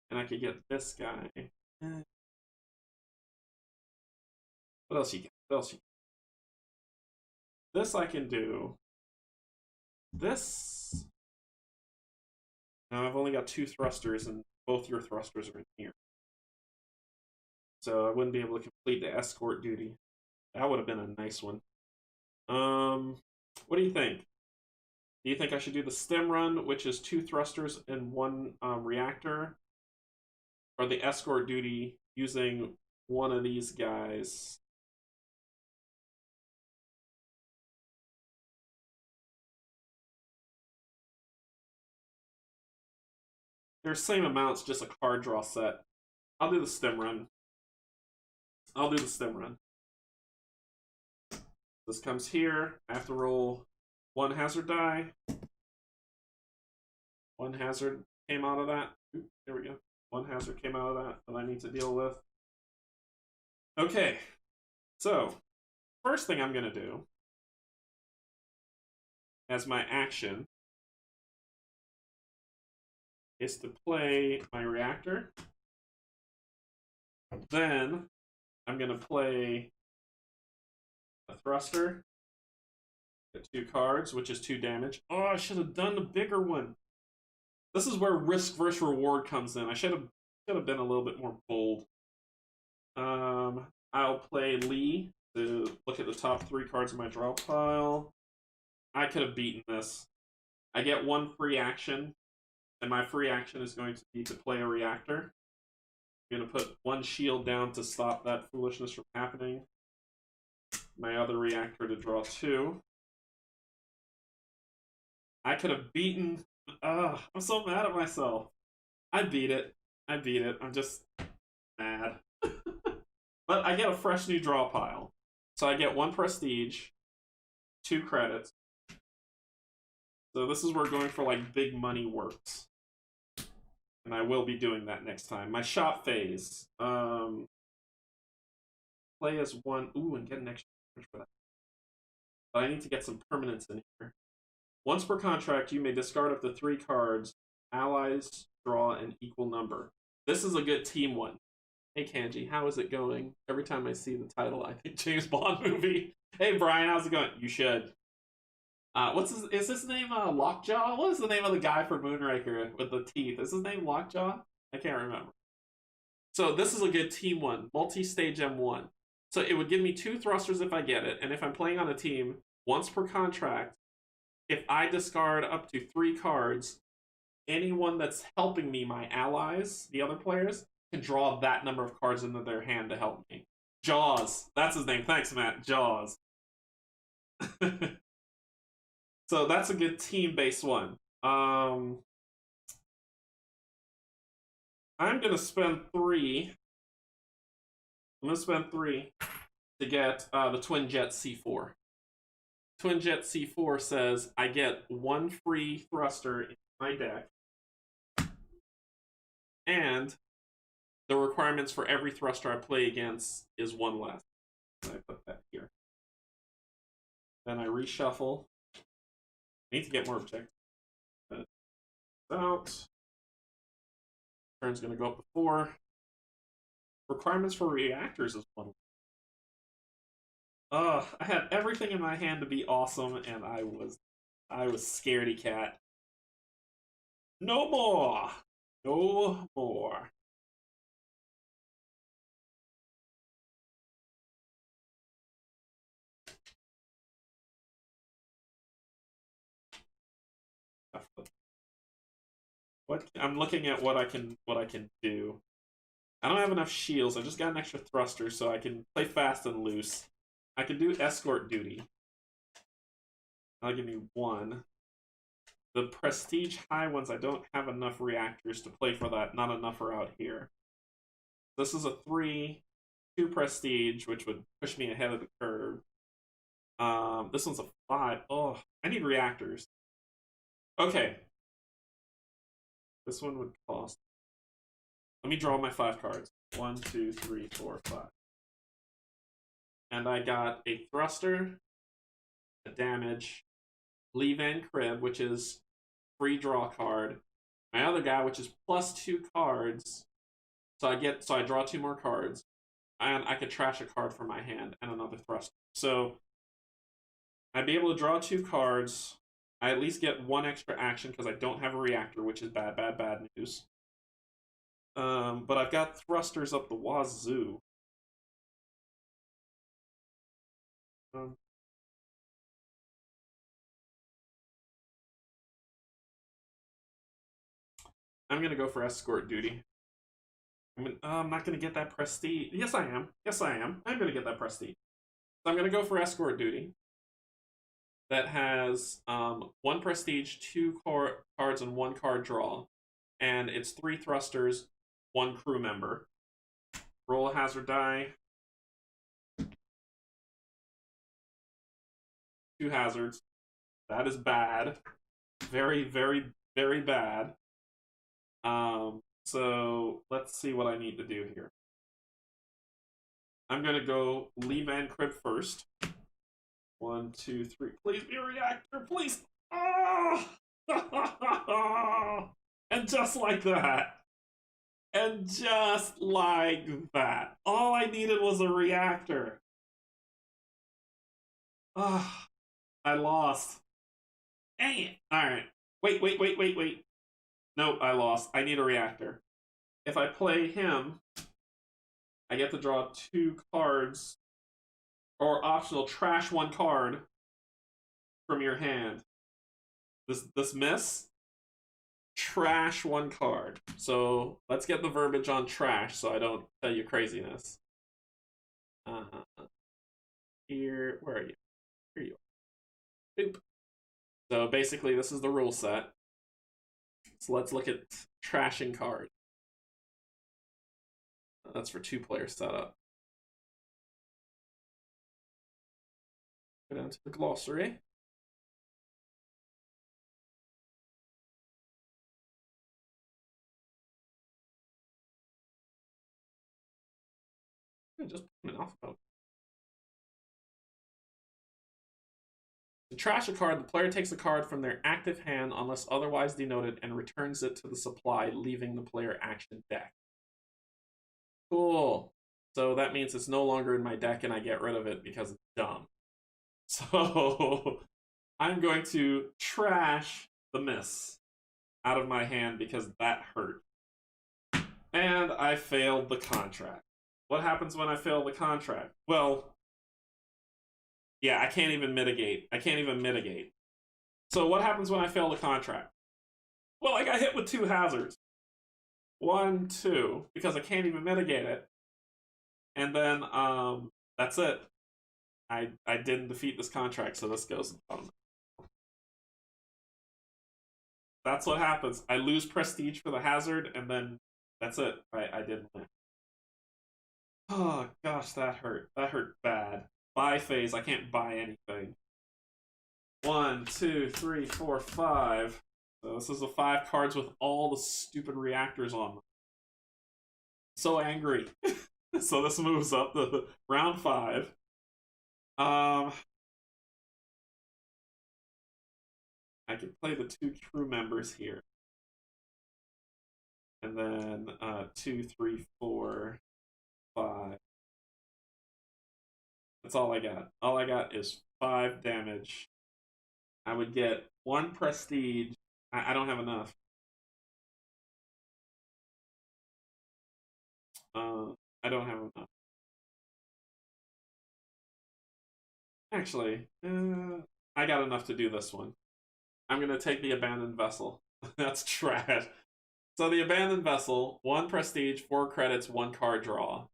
S1: and I could get this guy. What else you got? What else you got? This I can do. This. Now I've only got 2 thrusters, and both your thrusters are in here. So I wouldn't be able to complete the escort duty. That would have been a nice one. What do you think? Do you think I should do the stem run, which is 2 thrusters and 1 reactor? Or the escort duty using one of these guys? They're same amounts, just a card draw set. I'll do the stem run. I'll do the stem run. This comes here. I have to roll 1 hazard die. 1 hazard came out of that. Ooh, there we go. One hazard came out of that I need to deal with. Okay, so first thing I'm going to do as my action is to play my reactor. Then I'm going to play a thruster. Get 2 cards, which is 2 damage. Oh, I should have done the bigger one. This is where risk versus reward comes in. I should have been a little bit more bold. I'll play Lee to look at the top 3 cards of my draw pile. I could have beaten this. I get 1 free action, and my free action is going to be to play a reactor. I'm going to put 1 shield down to stop that foolishness from happening. My other reactor to draw 2. I could have beaten... I'm so mad at myself. I beat it. I'm just mad. But I get a fresh new draw pile. So I get 1 prestige, 2 credits. So this is where going for like big money works. And I will be doing that next time. My shop phase. Play as 1. Ooh, and get an extra for that. But I need to get some permanents in here. Once per contract, you may discard up to 3 cards. Allies draw an equal number. This is a good team one. Hey, Canje, how is it going? Every time I see the title, I think James Bond movie. Hey, Brian, how's it going? You should. Is his name Lockjaw? What is the name of the guy for Moonraker with the teeth? Is his name Lockjaw? I can't remember. So this is a good team one. Multi-stage M1. So it would give me 2 thrusters if I get it. And if I'm playing on a team, once per contract, if I discard up to 3 cards, anyone that's helping me, my allies, the other players, can draw that number of cards into their hand to help me. Jaws. That's his name. Thanks, Matt. Jaws. So that's a good team-based one. I'm going to spend 3. I'm going to spend 3 to get the Twin Jet C4. Twin Jet C4 says I get 1 free thruster in my deck. And the requirements for every thruster I play against is 1 less. So I put that here. Then I reshuffle. I need to get more objectives. Out. Turn's going to go up to 4. Requirements for reactors is 1. I had everything in my hand to be awesome, and I was scaredy cat. No more. No more. I'm looking at what I can do. I don't have enough shields. I just got an extra thruster, so I can play fast and loose. I can do escort duty. That'll give me 1. The prestige high ones, I don't have enough reactors to play for that. Not enough are out here. This is a 3, 2 prestige, which would push me ahead of the curve. This one's a 5. Oh, I need reactors. Okay. This one would cost. Let me draw my 5 cards. 1, 2, 3, 4, 5. And I got a thruster, a damage, leave and crib, which is free draw card. My other guy, which is plus 2 cards. So I draw 2 more cards. And I could trash a card from my hand and another thruster. So I'd be able to draw 2 cards. I at least get 1 extra action because I don't have a reactor, which is bad, bad, bad news. But I've got thrusters up the wazoo. I'm going to go for escort duty. I'm not going to get that prestige. Yes, I am. I'm going to get that prestige. So I'm going to go for escort duty. That has 1 prestige, 2 cards, and 1 card draw. And it's 3 thrusters, 1 crew member. Roll a hazard die. 2 hazards. That is bad. Very, very, very bad. So let's see what I need to do here. I'm going to go Lee Van Crib first. 1, 2, 3. Please be a reactor, please. Oh! And just like that. And just like that. All I needed was a reactor. Ah, I lost. Dang it. Alright. Wait. Nope, I lost. I need a reactor. If I play him, I get to draw 2 cards, or optional trash 1 card from your hand. This miss, trash 1 card. So let's get the verbiage on trash so I don't tell you craziness. Here, where are you? Here you are. Boop. So basically, this is the rule set. So let's look at trashing card. That's for 2-player setup. Go down to the glossary. Just put them in alphabet. To trash a card, the player takes a card from their active hand unless otherwise denoted and returns it to the supply, leaving the player action deck. Cool. So that means it's no longer in my deck and I get rid of it because it's dumb. So I'm going to trash the miss out of my hand because that hurt. And I failed the contract. What happens when I fail the contract? Well, yeah, I can't even mitigate. So what happens when I fail the contract? Well, I got hit with 2 hazards. 1, 2, because I can't even mitigate it. And then that's it. I didn't defeat this contract, so this goes on. That's what happens. I lose prestige for the hazard, and then that's it. I didn't win. Oh gosh, that hurt. That hurt bad. Buy phase. I can't buy anything. 1, 2, 3, 4, 5. So this is the 5 cards with all the stupid reactors on them. So angry. So this moves up to round 5. I can play the 2 crew members here. And then 2, 3, 4, 5. That's all I got. All I got is 5 damage. I would get 1 prestige. I don't have enough. I don't have enough. Actually, I got enough to do this one. I'm going to take the abandoned vessel. That's trash. So the abandoned vessel, 1 prestige, 4 credits, 1 card draw.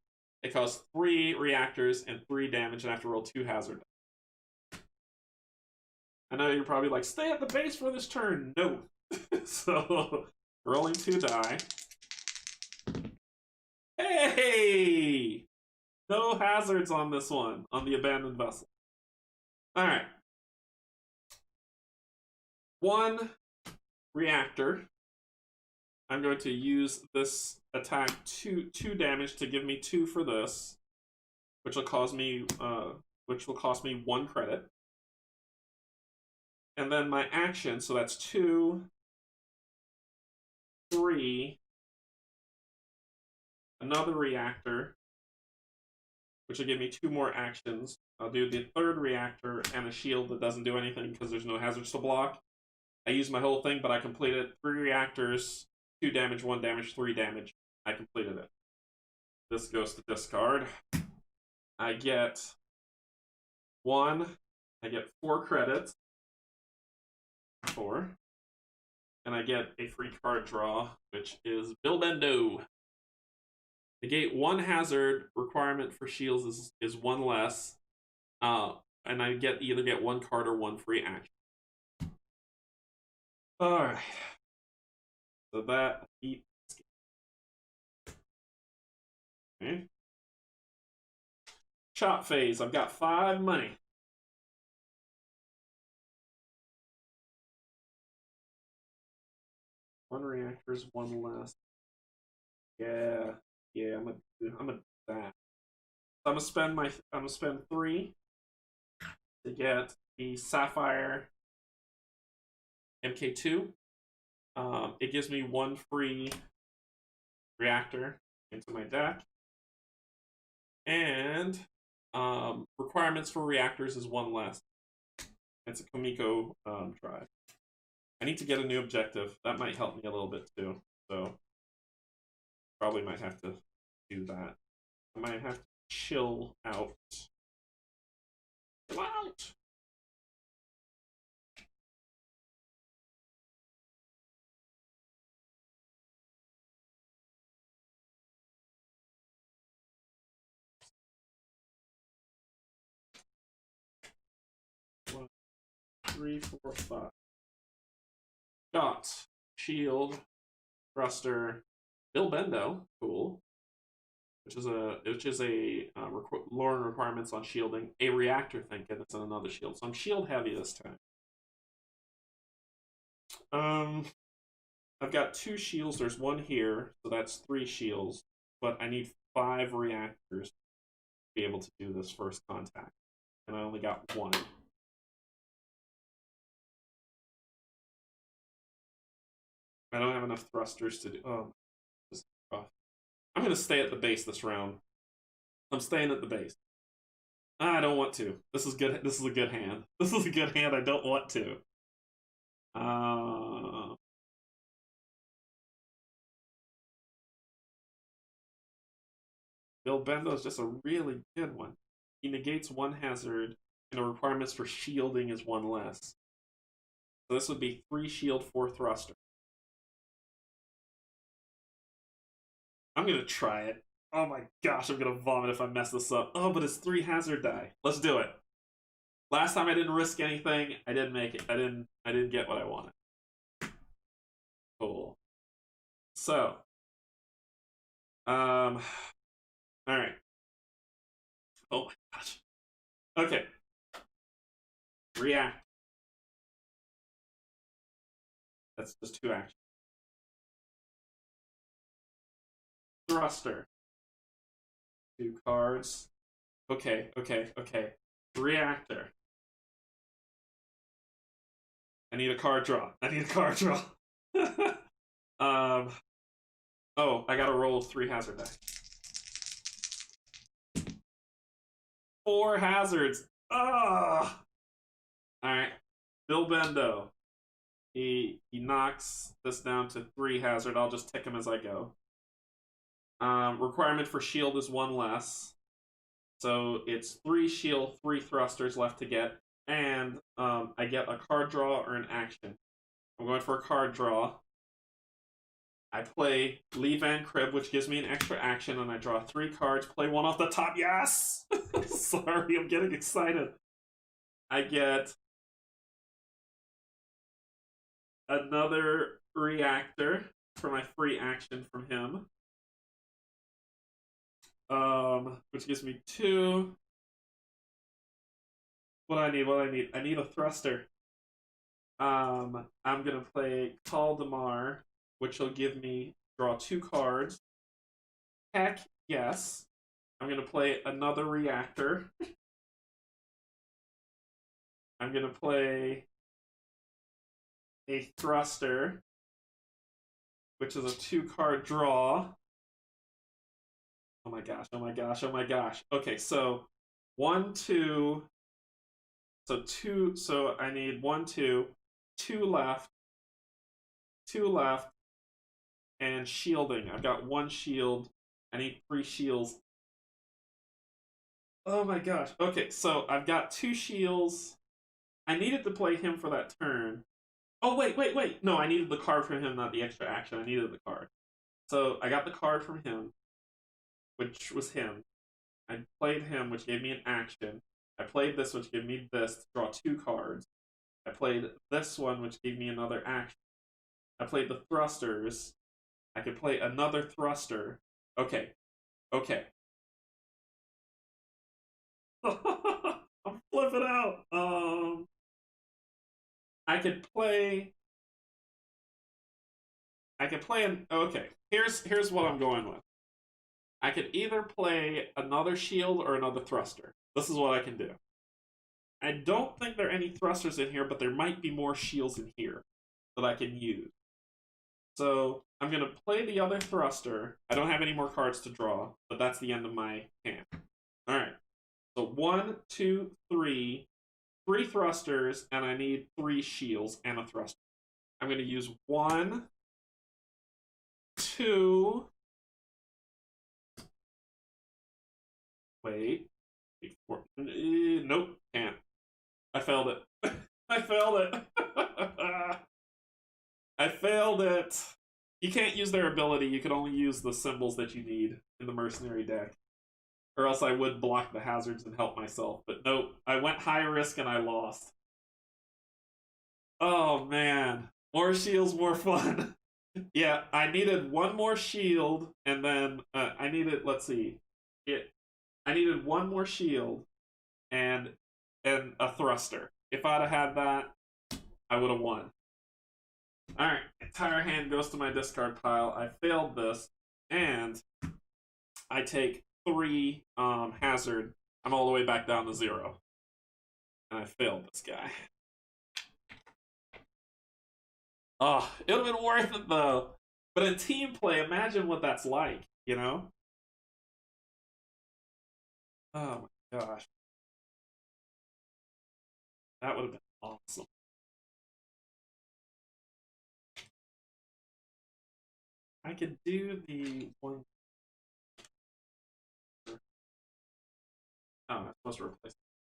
S1: It costs 3 reactors and 3 damage, and I have to roll 2 hazard. I know you're probably like, stay at the base for this turn. No. So, rolling 2 die. Hey! No hazards on this one, on the abandoned vessel. Alright. 1 reactor. I'm going to use this attack 2 damage to give me 2 for this, which will cost me 1 credit. And then my action, so that's 2, 3, another reactor, which will give me 2 more actions. I'll do the 3rd reactor and a shield that doesn't do anything because there's no hazards to block. I use my whole thing, but I completed 3 reactors, 2 damage, 1 damage, 3 damage. I completed it. This goes to discard. I get 1. I get 4 credits. 4. And I get a free card draw, which is Bilbendo. Negate 1 hazard. Requirement for shields is 1 less. And I either get 1 card or 1 free action. Alright. So that eats. Okay. Chop phase. I've got 5 money. One reactors, 1 less. Yeah, yeah, I'm gonna do that. I'm gonna spend 3 to get the Sapphire MK2. It gives me 1 free reactor into my deck, and requirements for reactors is 1 less. It's a Komiko drive. I need to get a new objective. That might help me a little bit too. So probably might have to do that. I might have to chill out. Chill out. One, three, four, five. Got shield, thruster, Bill Bendo, cool. Which is a lore requirements on shielding. A reactor, thank goodness, and another shield. So I'm shield heavy this time. Um, I've got 2 shields. There's 1 here, so that's 3 shields. But I need 5 reactors to be able to do this first contact, and I only got 1. I don't have enough thrusters to do. Oh, this is rough. I'm gonna stay at the base this round. I'm staying at the base. I don't want to. This is good. This is a good hand. This is a good hand. I don't want to. Uh, Bill Bendo is just a really good one. He negates 1 hazard, and the requirements for shielding is 1 less. So this would be 3 shield, 4 thruster. I'm gonna try it. Oh my gosh, I'm gonna vomit if I mess this up. Oh, but it's 3 hazard die. Let's do it. Last time I didn't risk anything. I didn't make it. I didn't get what I wanted. Cool. So, all right. Oh my gosh. Okay. React. That's just 2 actions. Thruster. 2 cards. Okay. Reactor. I need a card draw. um. Oh, I gotta roll 3 hazard die. 4 hazards. Ah. All right. Bill Bendo. He knocks this down to 3 hazard. I'll just tick him as I go. Requirement for shield is 1 less. So it's 3 shield, 3 thrusters left to get. And I get a card draw or an action. I'm going for a card draw. I play Lee Van Crib, which gives me an extra action, and I draw 3 cards, play 1 off the top. Yes! Sorry, I'm getting excited. I get another reactor for my free action from him. Which gives me 2. What do I need? I need a thruster. I'm gonna play Call Damar, which will give me draw 2 cards. Heck yes. I'm gonna play another reactor. I'm gonna play a thruster, which is a 2-card draw. Oh my gosh. Okay, so 1, 2. So 2. So I need 1, 2, 2 left, 2 left, and shielding. I've got 1 shield. I need 3 shields. Oh my gosh. Okay, so I've got 2 shields. I needed to play him for that turn. Oh, wait. No, I needed the card from him, not the extra action. I needed the card. So I got the card from him, which was him. I played him, which gave me an action. I played this, which gave me this to draw 2 cards. I played this one, which gave me another action. I played the thrusters. I could play another thruster. Okay. I'm flipping out. I could play I could play an okay. Here's what I'm going with. I could either play another shield or another thruster. This is what I can do. I don't think there are any thrusters in here, but there might be more shields in here that I can use. So I'm going to play the other thruster. I don't have any more cards to draw, but that's the end of my hand. All right. So 1, 2, 3. 3 thrusters, and I need 3 shields and a thruster. I'm going to use 1, 2. Wait. Nope, can't. I failed it. I failed it. I failed it. You can't use their ability. You can only use the symbols that you need in the mercenary deck. Or else I would block the hazards and help myself. But nope, I went high risk and I lost. Oh man. More shields, more fun. Yeah, I needed 1 more shield, and then I needed, let's see. I needed 1 more shield and a thruster. If I'd have had that, I would have won. Alright, entire hand goes to my discard pile. I failed this, and I take 3 hazard. I'm all the way back down to 0. And I failed this guy. Oh, it would have been worth it, though. But in team play, imagine what that's like, you know? Oh my gosh. That would have been awesome. I could do the one. Oh, I'm supposed to replace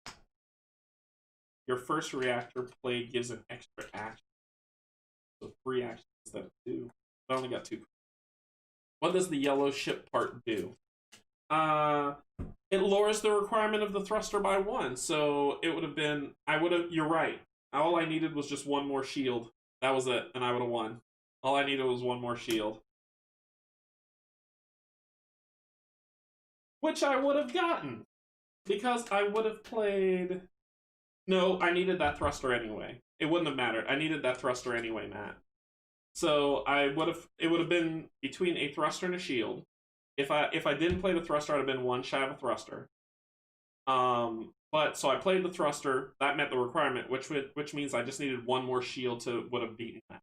S1: it. Your first reactor play gives an extra action. So 3 actions instead of 2. I only got 2. What does the yellow ship part do? It lowers the requirement of the thruster by 1. So it would have been. You're right. All I needed was just 1 more shield. That was it, and I would have won. All I needed was 1 more shield. Which I would have gotten. Because I would have played. No, I needed that thruster anyway. It wouldn't have mattered. I needed that thruster anyway, Matt. So it would have been between a thruster and a shield. If I didn't play the thruster, I'd have been 1 shy of a thruster. But so I played the thruster. That met the requirement, which means I just needed 1 more shield to would have beaten that,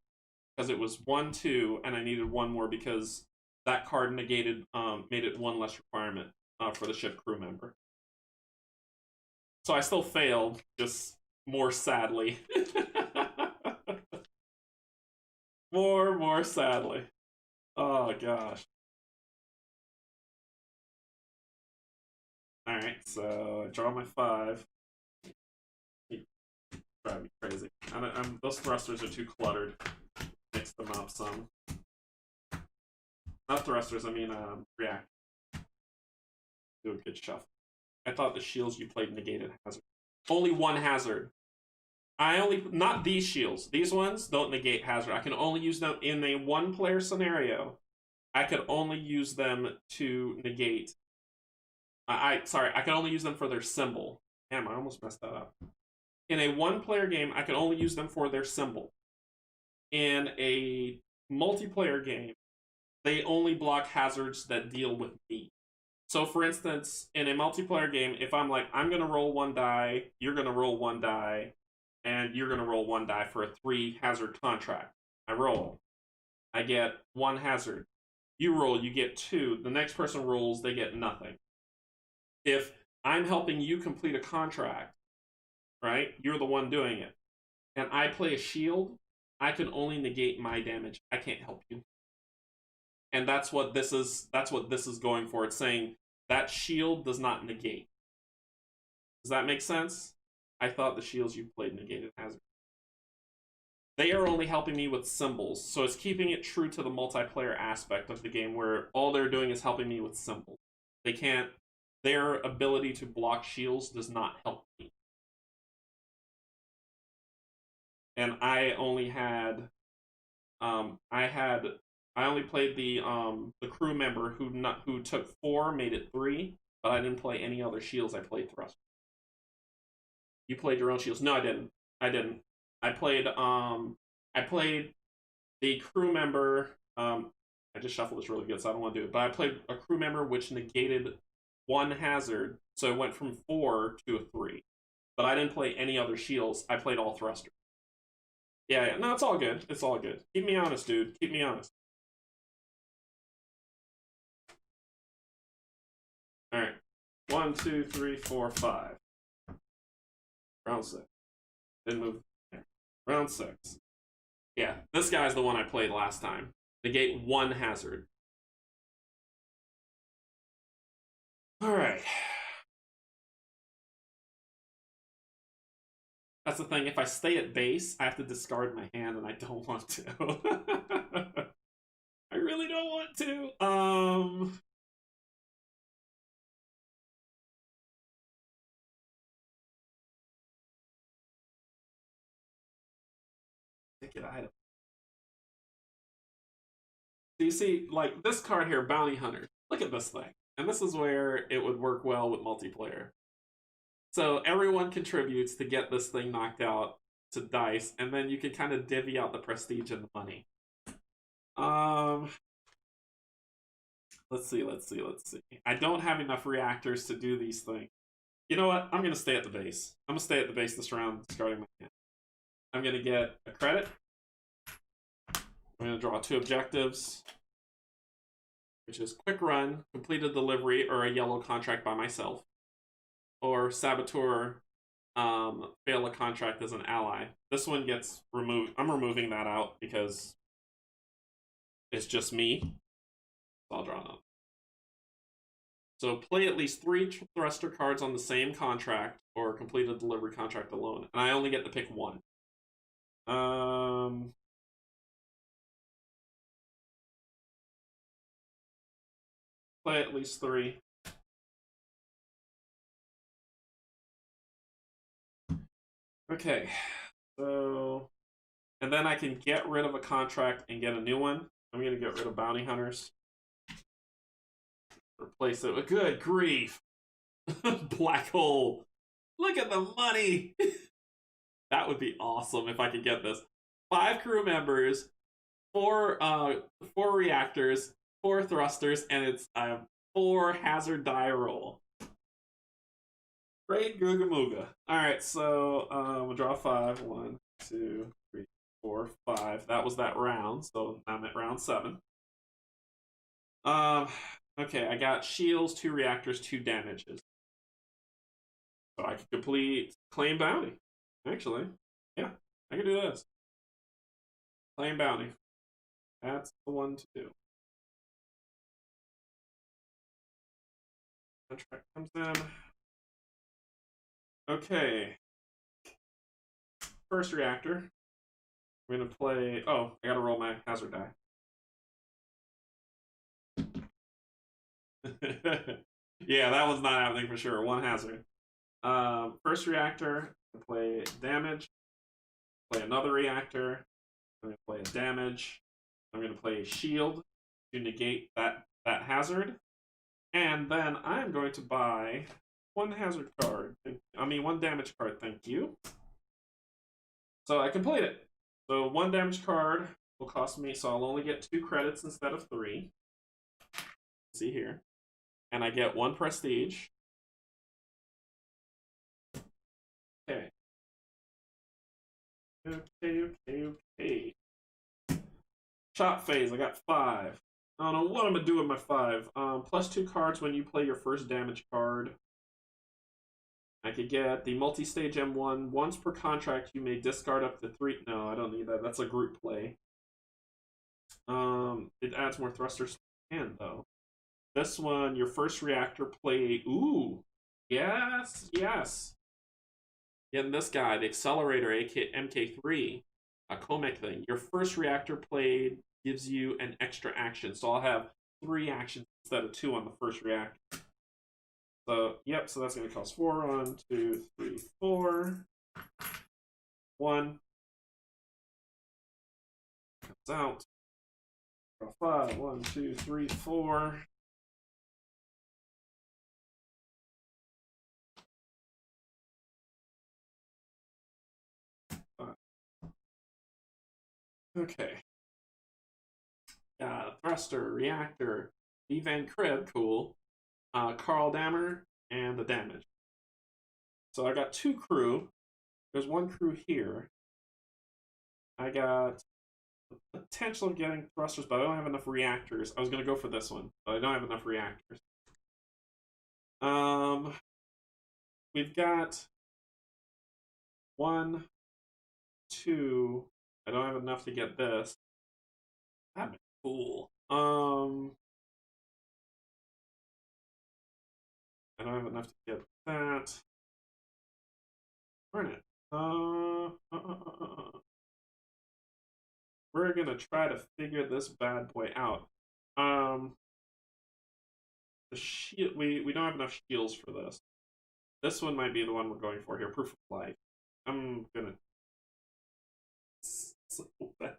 S1: because it was 1, 2, and I needed 1 more because that card negated made it 1 less requirement for the ship crew member. So I still failed, just more sadly. more sadly. Oh gosh. Alright, so I draw my 5. Drive me crazy. Those thrusters are too cluttered. Mix them up some. Not thrusters, I mean react. Do a good shuffle. I thought the shields you played negated hazard. Only 1 hazard. Not these shields. These ones don't negate hazard. I can only use them in a 1-player scenario. I could only use them to negate. I can only use them for their symbol. Damn, I almost messed that up. In a 1-player game, I can only use them for their symbol. In a multiplayer game, they only block hazards that deal with me. So, for instance, in a multiplayer game, if I'm like, I'm going to roll 1 die, you're going to roll 1 die, and you're going to roll 1 die for a 3 hazard contract. I roll. I get 1 hazard. You roll, you get 2. The next person rolls, they get nothing. If I'm helping you complete a contract, right? You're the one doing it. And I play a shield, I can only negate my damage. I can't help you. And that's what this is going for. It's saying that shield does not negate. Does that make sense? I thought the shields you played negated hazard. They are only helping me with symbols, so it's keeping it true to the multiplayer aspect of the game where all they're doing is helping me with symbols. Their ability to block shields does not help me. And I only had I only played the crew member who took 4, made it 3, but I didn't play any other shields. I played thrust. You played your own shields. No, I didn't. I played the crew member I just shuffled this really good, so I don't want to do it. But I played a crew member which negated one hazard, so it went from 4 to a 3. But I didn't play any other shields. I played all thrusters. Yeah, yeah. No, it's all good. It's all good. Keep me honest, dude. Keep me honest. All right. 1, 2, 3, 4, 5. Round 6. Didn't move. Round 6. Yeah, this guy's the one I played last time. Negate one hazard. All right. That's the thing. If I stay at base, I have to discard my hand, and I don't want to. I really don't want to. Ticket item. So you see, like this card here, Bounty Hunter. Look at this thing, and this is where it would work well with multiplayer. So everyone contributes to get this thing knocked out to dice, and then you can kind of divvy out the prestige and the money. Let's see. I don't have enough reactors to do these things. You know what? I'm gonna stay at the base. I'm gonna stay at the base this round, discarding my hand. I'm gonna get a credit. I'm gonna draw 2 objectives, which is quick run, complete a delivery, or a yellow contract by myself, or saboteur, fail a contract as an ally. This one gets removed. I'm removing that out because it's just me. So I'll draw another. So play at least 3 thruster cards on the same contract, or complete a delivery contract alone. And I only get to pick 1. Play at least 3. Okay, so, and then I can get rid of a contract and get a new one. I'm gonna get rid of bounty hunters. Replace it with, good grief, black hole. Look at the money. That would be awesome if I could get this. 5 crew members, 4 reactors, 4 thrusters, and it's a 4 hazard die roll. Great Googa Mooga. Alright, so we'll draw 5. 1, 2, 3, 4, 5. That was that round, so I'm at round 7. Okay, I got shields, 2 reactors, 2 damages. So I can complete claim bounty. Actually, yeah, I can do this. Claim bounty. That's the one to do. Contract comes in. Okay. First reactor. I'm gonna play. Oh, I gotta roll my hazard die. Yeah, that was not happening for sure. 1 hazard. First reactor, I'm gonna play damage. Play another reactor. I'm gonna play a damage. I'm gonna play a shield to negate that hazard. And then I'm going to buy 1 hazard card. I mean, 1 damage card, thank you. So I complete it. So 1 damage card will cost me, so I'll only get 2 credits instead of 3. See here. And I get 1 prestige. Okay. Okay. Shot phase, I got 5. I don't know what I'm gonna do with my 5. Plus 2 cards when you play your first damage card. I could get the multi-stage M1. Once per contract, you may discard up to 3. No, I don't need that. That's a group play. It adds more thrusters to the hand, though. This one, your first reactor play. Ooh, yes. Getting this guy, the accelerator, MK3, a Comic thing. Your first reactor played gives you an extra action, so I'll have 3 actions instead of 2 on the first reactor. So, yep, so that's going to cost 4. 1, 2, 3, 4. 1. Comes out. Draw 5. 1, 2, 3, 4. Okay. thruster, reactor, V Van Crib, cool, Carl Dammer, and the damage. So I got 2 crew. There's 1 crew here. I got the potential of getting thrusters, but I don't have enough reactors. I was going to go for this one, but I don't have enough reactors. We've got 1, 2. I don't have enough to get this. That'd be cool. I don't have enough to get that. Darn it. We're gonna try to figure this bad boy out. The shield, we don't have enough shields for this. This one might be the one we're going for here. Proof of life. I'm gonna. So bad.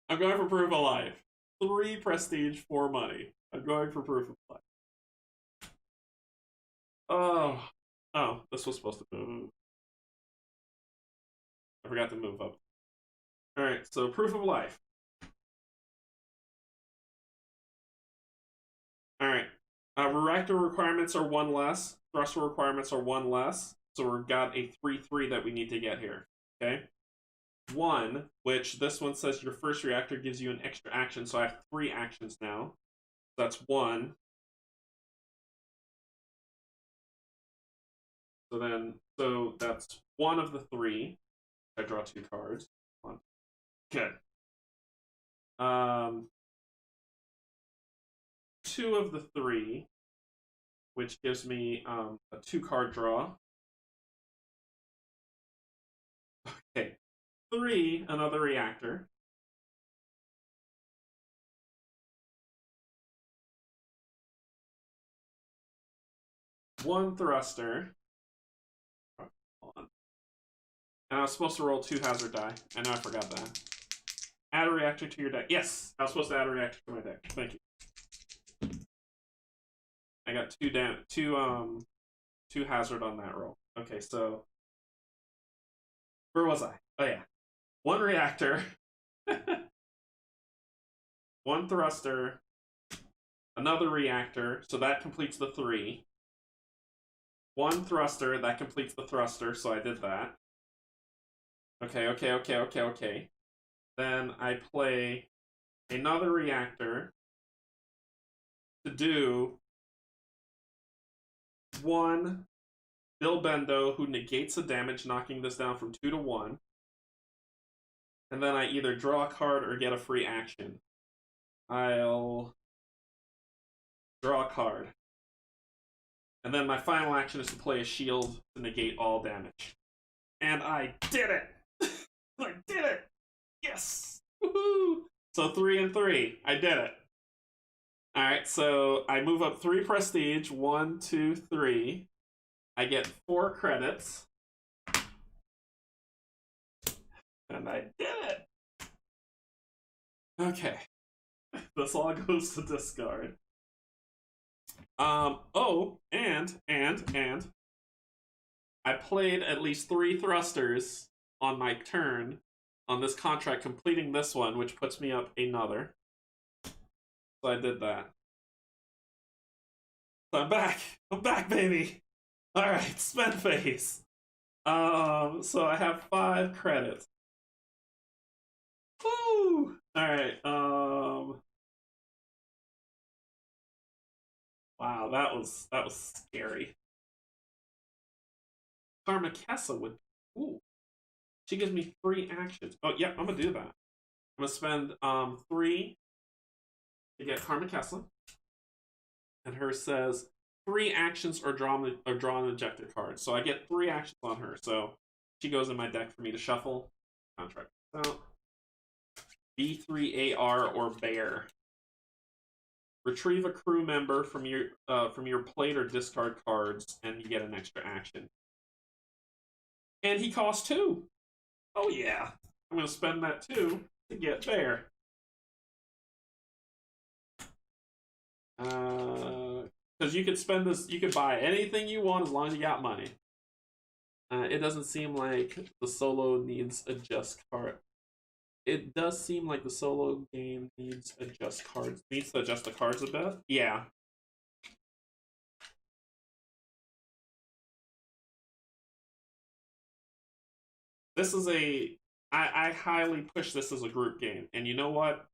S1: I'm going for proof of life. 3 prestige, 4 money. I'm going for proof of life. Oh, this was supposed to move. I forgot to move up. Alright, so proof of life. Alright. Reactor requirements are 1 less. Thruster requirements are 1 less. So we've got a 3-3 that we need to get here. Okay? 1, which this one says your first reactor gives you an extra action, so I have 3 actions now. That's 1. So that's 1 of the 3. I draw 2 cards. 1. Good. 2 of the 3, which gives me a 2-card draw. Okay. 3, another reactor. One thruster. And I was supposed to roll 2 hazard die. I know I forgot that. Add a reactor to your deck. Yes, I was supposed to add a reactor to my deck. Thank you. I got 2 hazard on that roll. Okay, so where was I? Oh yeah, 1 reactor, 1 thruster, another reactor. So that completes the 3. 1 thruster, that completes the thruster. So I did that. Okay. Then I play another reactor to do 1 Bill Bendo, who negates the damage, knocking this down from 2 to 1. And then I either draw a card or get a free action. I'll draw a card. And then my final action is to play a shield to negate all damage. And I did it! I did it! Yes! Woohoo! So 3 and 3. I did it. Alright, so I move up 3 prestige. 1, 2, 3. I get 4 credits. And I did it! Okay. This all goes to discard. Oh, and I played at least 3 thrusters on my turn on this contract, completing this one, which puts me up another. So I did that. So I'm back. I'm back, baby. Alright, spend phase. So I have 5 credits. Woo! Alright, wow, that was scary. Karmakessa would. Ooh. She gives me 3 actions. Oh, yeah, I'm gonna do that. I'm gonna spend 3 to get Karmakessa. And hers says 3 actions or draw an ejected card. So I get 3 actions on her. So she goes in my deck for me to shuffle. Contract out. B3AR or Bear. Retrieve a crew member from your plate or discard cards, and you get an extra action. And he costs 2. Oh yeah, I'm gonna spend that 2 to get Bear. Because you could spend this, you could buy anything you want as long as you got money. It doesn't seem like the solo needs a just card. It does seem like the solo game needs to adjust the cards a bit. Yeah. This is I highly push this as a group game. And you know what?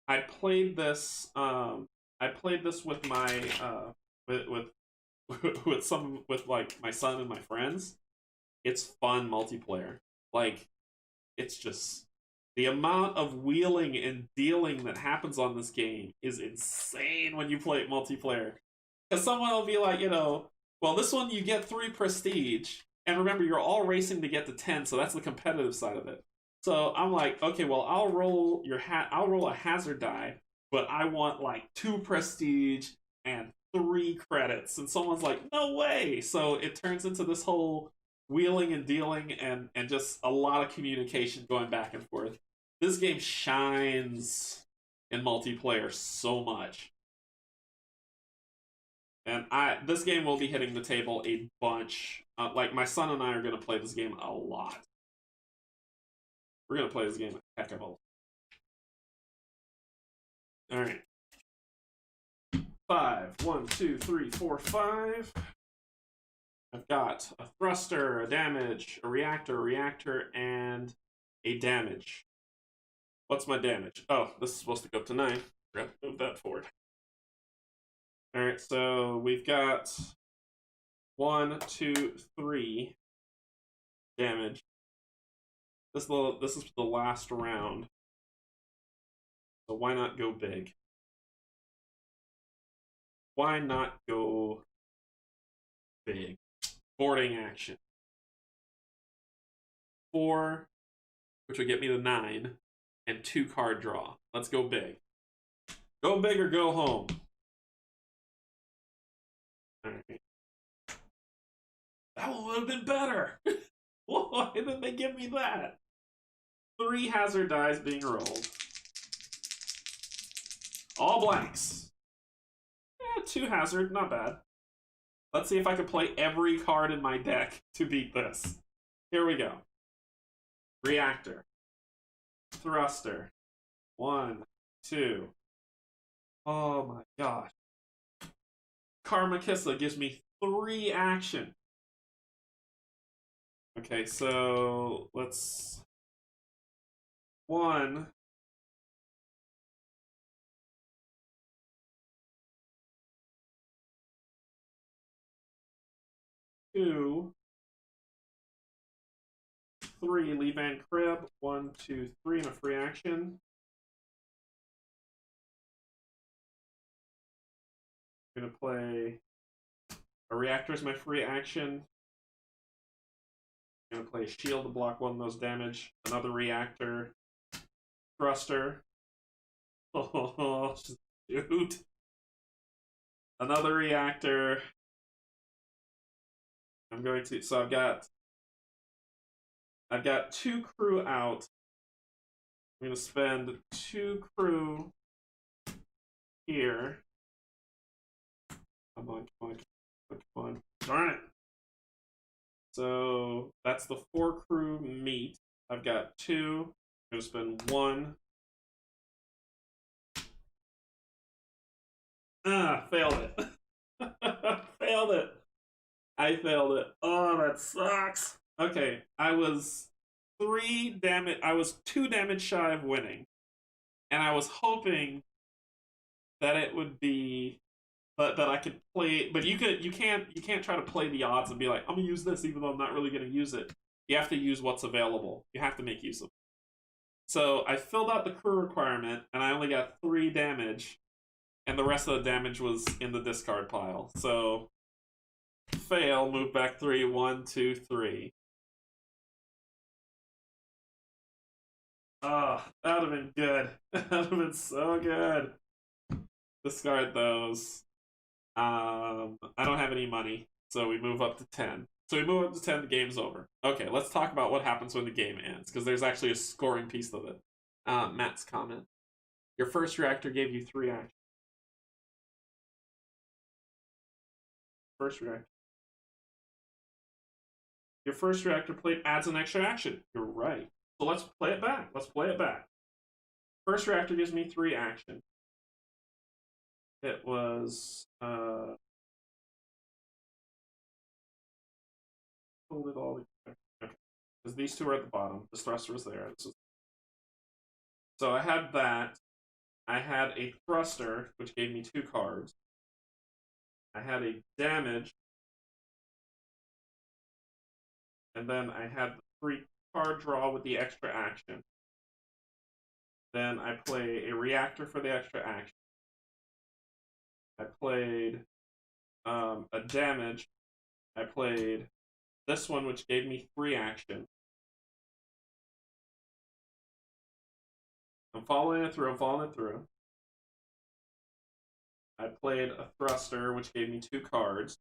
S1: I played this I played this with my with like my son and my friends. It's fun multiplayer. Like it's just the amount of wheeling and dealing that happens on this game is insane when you play it multiplayer. Because someone will be like, well, this one you get 3 prestige, and remember, you're all racing to get to 10, so that's the competitive side of it. So I'm like, okay, well, I'll roll a hazard die, but I want like 2 prestige and 3 credits, and someone's like, no way. So it turns into this whole wheeling and dealing and just a lot of communication going back and forth. This game shines in multiplayer so much. And this game will be hitting the table a bunch. Like my son and I are going to play this game a lot. We're going to play this game a heck of a lot. All right. 5. 1, 2, 3, 4, 5. I've got a thruster, a damage, a reactor, and a damage. What's my damage? Oh, this is supposed to go up to 9. Forgot to move that forward. All right, so we've got 1, 2, 3 damage. This is the last round. So why not go big? Why not go big? Boarding action. 4, which would get me to 9, and 2 card draw. Let's go big. Go big or go home. All right. That one would have been better. Why didn't they give me that? 3 hazard dice being rolled. All blanks. Yeah, 2 hazard, not bad. Let's see if I can play every card in my deck to beat this. Here we go. Reactor. Thruster. 1, 2. Oh my gosh. Karmakissa gives me 3 action. Okay, so let's 1. 2. 3. Leave and crib. 1, 2, 3, and a free action. I'm gonna play a reactor as my free action. I'm gonna play a shield to block 1 of those damage. Another reactor. Thruster. Oh, shoot. Another reactor. I'm going to. So I've got 2 crew out. I'm gonna spend 2 crew here. Come on, come on, come on. Darn it. So that's the 4 crew meet. I've got 2. I'm gonna spend 1. Failed it. Failed it. I failed it. Oh, that sucks. Okay, I was 2 damage shy of winning, and I was hoping that it would be, but that I could play. But you can't try to play the odds and be like, I'm gonna use this even though I'm not really gonna use it. You have to use what's available. You have to make use of it. So I filled out the crew requirement, and I only got 3 damage, and the rest of the damage was in the discard pile. So fail, move back 3, 1, 2, 3. Oh, that would have been good. That would have been so good. Discard those. I don't have any money, so we move up to 10. So we move up to 10, the game's over. Okay, let's talk about what happens when the game ends, because there's actually a scoring piece of it. Matt's comment. Your first reactor gave you 3 actions. First reactor. Your first reactor plate adds an extra action. You're right. So let's play it back. Let's play it back. First reactor gives me 3 action. It was hold it all together. Okay. Because these 2 are at the bottom. This thruster was there. So I had that. I had a thruster, which gave me 2 cards. I had a damage. And then I had the 3 card draw with the extra action. Then I play a reactor for the extra action. I played a damage. I played this one, which gave me 3 action. I'm following it through. I'm following it through. I played a thruster, which gave me 2 cards.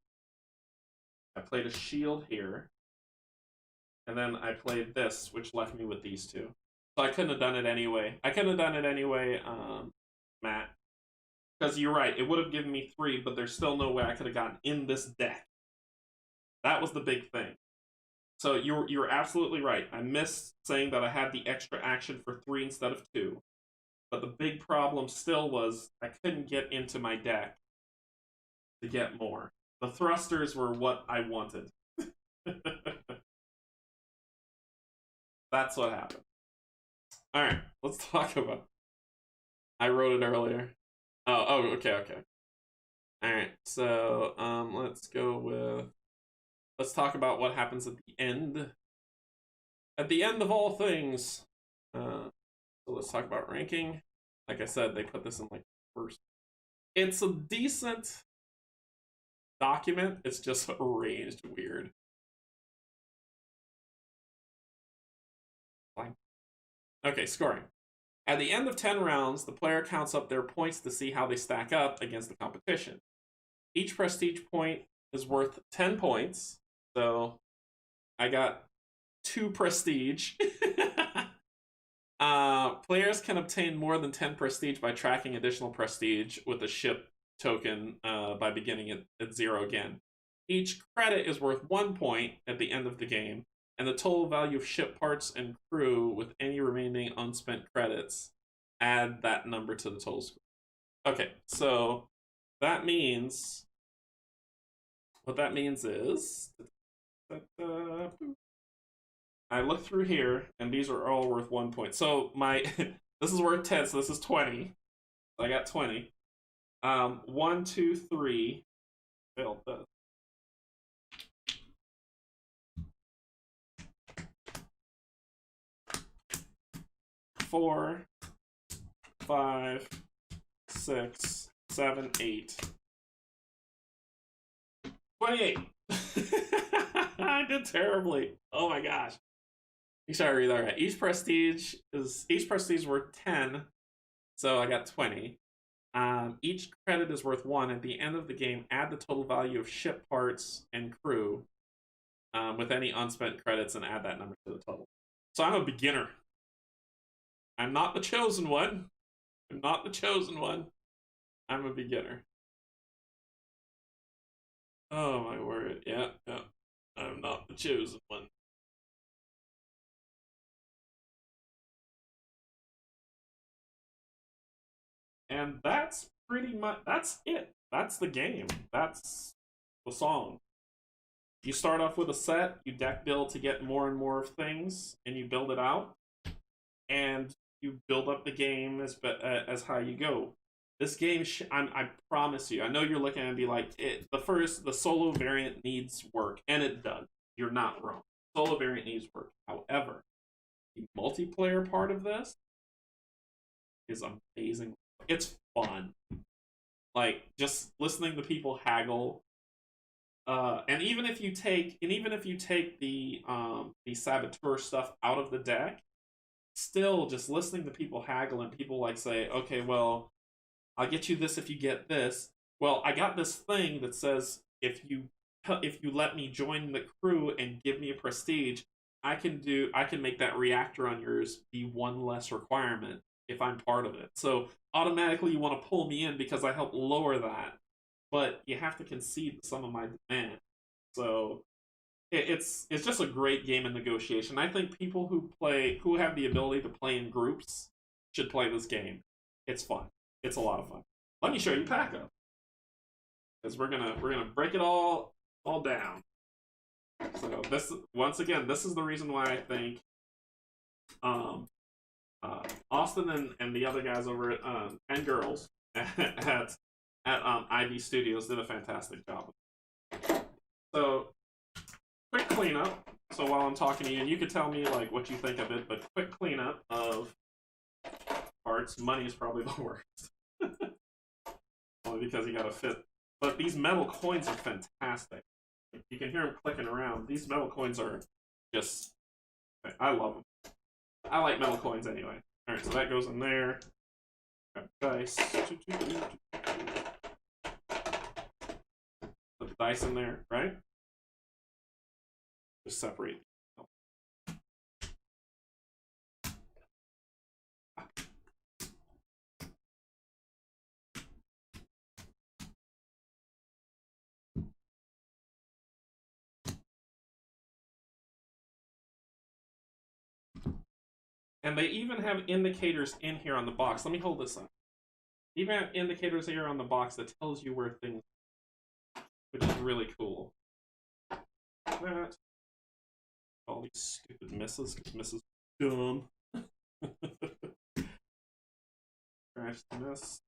S1: I played a shield here. And then I played this, which left me with these 2. So I couldn't have done it anyway. I couldn't have done it anyway, Matt. Because you're right, it would have given me 3, but there's still no way I could have gotten in this deck. That was the big thing. So you're absolutely right. I missed saying that I had the extra action for 3 instead of 2. But the big problem still was I couldn't get into my deck to get more. The thrusters were what I wanted. That's what happened. Alright, let's talk about... I wrote it earlier. Oh, okay. Alright, so let's go with... Let's talk about what happens at the end. At the end of all things. So let's talk about ranking. Like I said, they put this in like first. It's a decent document. It's just arranged weird. Fine. Okay, scoring. At the end of 10 rounds, the player counts up their points to see how they stack up against the competition. Each prestige point is worth 10 points. So I got 2 prestige. Players can obtain more than 10 prestige by tracking additional prestige with a ship token by beginning at 0 again. Each credit is worth 1 point at the end of the game, and the total value of ship parts and crew with any remaining unspent credits. Add that number to the total score. Okay, so that means... What that means is... I look through here, and these are all worth 1 point. So my... this is worth 10, so this is 20. I got 20. 1, 2, 3. Failed this. 4, 5, 6, 7, 8. 28. I did terribly. Oh my gosh. You should read that right. Each prestige is worth 10, so I got 20. Each credit is worth 1. At the end of the game, add the total value of ship parts and crew with any unspent credits and add that number to the total. So I'm a beginner. I'm not the chosen one. I'm not the chosen one. I'm a beginner. Oh my word. Yeah. I'm not the chosen one. And that's pretty much, that's it. That's the game. That's the song. You start off with a set, you deck build to get more and more of things, and you build it out. And you build up the game as how you go. This game, I promise you, I know you're looking and be like, the solo variant needs work, and it does. You're not wrong. Solo variant needs work. However, the multiplayer part of this is amazing. It's fun. Like, just listening to people haggle. And even if you take the saboteur stuff out of the deck, still just listening to people haggle and people like say, okay, well, I'll get you this if you get this. Well, I got this thing that says if you let me join the crew and give me a prestige, I can make that reactor on yours be 1 less requirement if I'm part of it. So automatically you want to pull me in because I help lower that. But you have to concede some of my demand. So it's just a great game of negotiation. I think people who have the ability to play in groups should play this game. It's fun. It's a lot of fun. Let me show you pack up because we're gonna break it all down. So this once again, this is the reason why I think um, Austin and the other guys over at and girls at Ivy Studios did a fantastic job. So quick cleanup. So while I'm talking to you, and you could tell me like what you think of it, but quick cleanup of parts. Money is probably the worst, only because you got to fit. But these metal coins are fantastic. You can hear them clicking around. These metal coins are just, I love them. I like metal coins anyway. All right, so that goes in there. Got dice. Put the dice in there, right? Just separate. And they even have indicators in here on the box. Let me hold this up. Even have indicators here on the box that tells you where things are, which is really cool. That. All these stupid misses, because misses dumb. Crash the miss.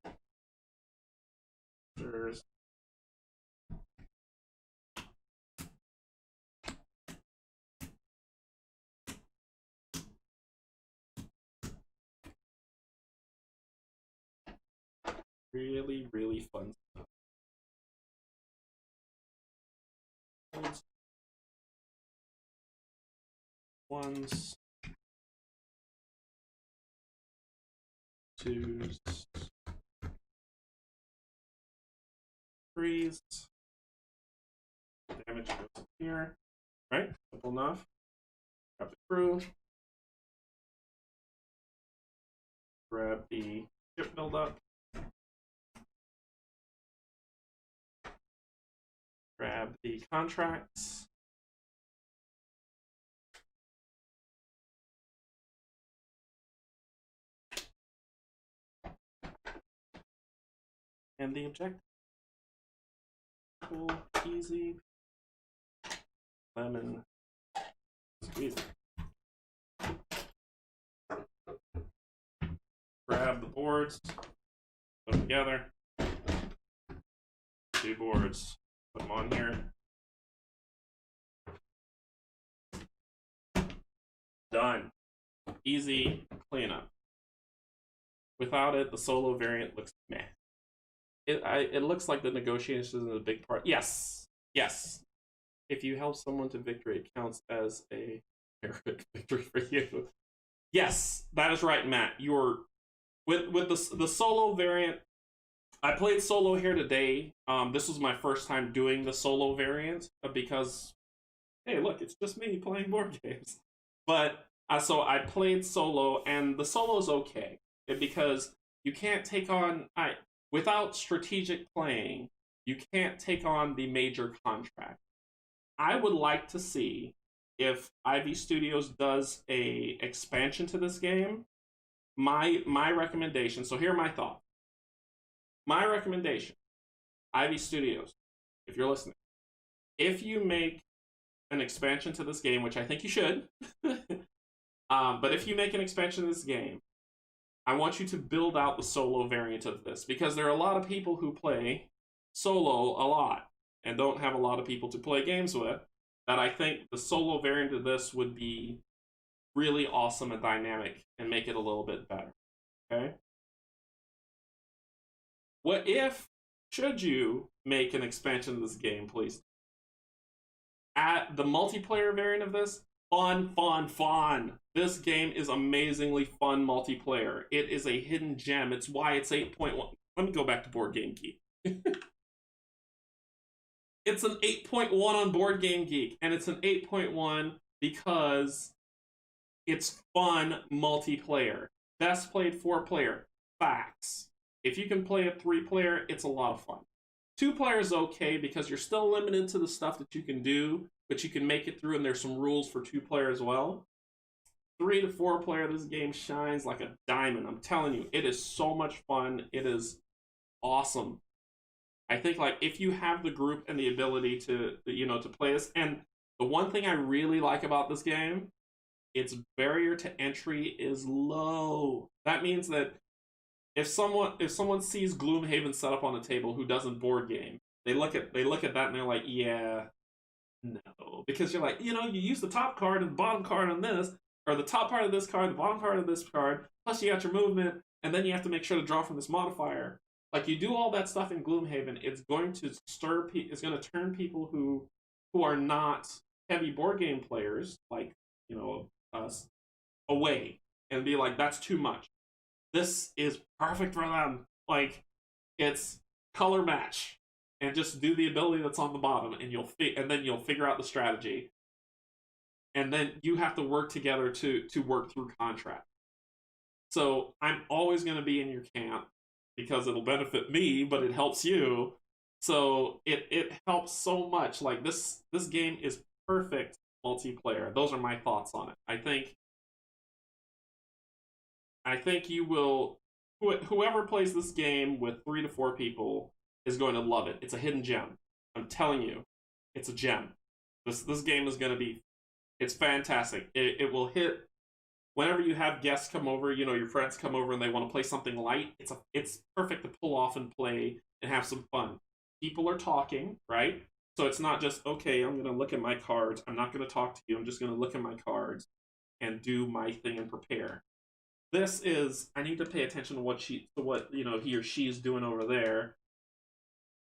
S1: There's really, really fun stuff. Ones, twos, threes. Damage goes up here. Right? Simple enough. Grab the crew. Grab the ship buildup. Grab the contracts. And the objective. Cool, easy. Lemon squeeze. Grab the boards, put them together. 2 boards, put them on here. Done. Easy cleanup. Without it, the solo variant looks meh. It looks like the negotiations is a big part. Yes, yes. If you help someone to victory, it counts as a heroic victory for you. Yes, that is right, Matt. You're with the solo variant. I played solo here today. This was my first time doing the solo variant because, hey, look, it's just me playing board games. But so I played solo, and the solo is okay because you can't take on without strategic playing. You can't take on the major contract. I would like to see if Ivy Studios does a expansion to this game. My recommendation. So here are my thoughts. My recommendation, Ivy Studios, if you're listening, if you make an expansion to this game, which I think you should, but if you make an expansion to this game, I want you to build out the solo variant of this because there are a lot of people who play solo a lot and don't have a lot of people to play games with, that I think the solo variant of this would be really awesome and dynamic and make it a little bit better. Okay? What if, should you make an expansion of this game, please? At the multiplayer variant of this, fun, fun, fun. This game is amazingly fun multiplayer. It is a hidden gem. It's why it's 8.1. Let me go back to Board Game Geek. It's an 8.1 on Board Game Geek, and it's an 8.1 because it's fun multiplayer. Best played 4-player. Facts. If you can play a 3-player, it's a lot of fun. 2 players okay because you're still limited to the stuff that you can do, but you can make it through, and there's some rules for 2 player as well. 3 to 4 player, this game shines like a diamond. I'm telling you, it is so much fun. It is awesome. I think like if you have the group and the ability to play this, and the one thing I really like about this game, its barrier to entry is low. That means that if someone sees Gloomhaven set up on a table who doesn't board game, they look at that and they're like, yeah, no, because you're like, you use the top card and the bottom card on this, or the top part of this card, the bottom part of this card, plus you got your movement, and then you have to make sure to draw from this modifier. Like you do all that stuff in Gloomhaven, it's going to it's going to turn people who are not heavy board game players, like us, away, and be like, that's too much. This is perfect for them. Like it's color match, and just do the ability that's on the bottom, and then you'll figure out the strategy, and then you have to work together to work through contract. So I'm always going to be in your camp because it'll benefit me, but it helps you. So it helps so much. Like this game is perfect multiplayer. Those are my thoughts on it. I think you will. Whoever plays this game with 3 to 4 people is going to love it. It's a hidden gem. I'm telling you, it's a gem. This game is going to be. It's fantastic. It will hit whenever you have guests come over. Your friends come over and they want to play something light. It's perfect to pull off and play and have some fun. People are talking, right? So it's not just, okay, I'm going to look at my cards. I'm not going to talk to you. I'm just going to look at my cards and do my thing and prepare. This is, I need to pay attention to what he or she is doing over there.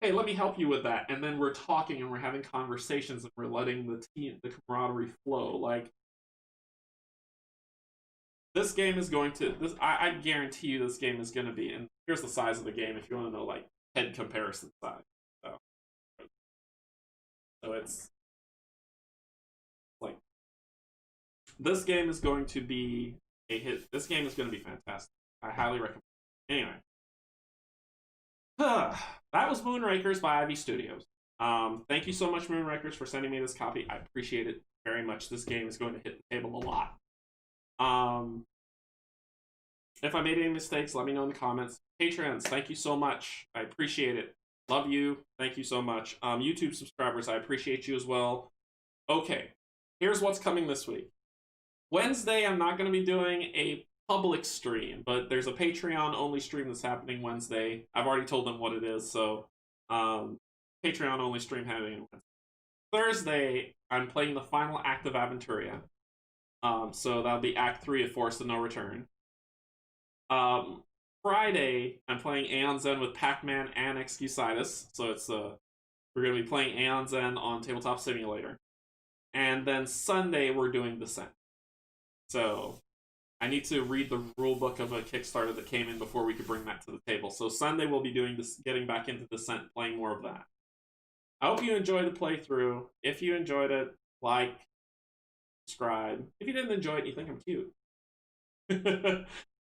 S1: Hey, let me help you with that. And then we're talking and we're having conversations and we're letting the camaraderie flow. Like, this game is going to, I guarantee you this game is going to be, and here's the size of the game if you want to know, like, head comparison size. So it's like, this game is going to be a hit. This game is going to be fantastic. I highly recommend it. Anyway. That was Moonrakers by Ivy Studios. Thank you so much, Moonrakers, for sending me this copy. I appreciate it very much. This game is going to hit the table a lot. If I made any mistakes, let me know in the comments. Patrons, thank you so much. I appreciate it. Love you. Thank you so much. YouTube subscribers, I appreciate you as well. Okay, here's what's coming this week. Wednesday, I'm not going to be doing a public stream, but there's a Patreon-only stream that's happening Wednesday. I've already told them what it is, so Patreon-only stream happening Wednesday. Thursday, I'm playing the final act of Aventuria. So that'll be Act 3 of Force of No Return. Friday, I'm playing Aeon's End with Pac-Man and Excusitis. So it's we're going to be playing Aeon's End on Tabletop Simulator. And then Sunday, we're doing Descent. So I need to read the rulebook of a Kickstarter that came in before we could bring that to the table. So Sunday, we'll be doing this, getting back into Descent, playing more of that. I hope you enjoyed the playthrough. If you enjoyed it, like, subscribe. If you didn't enjoy it and you think I'm cute,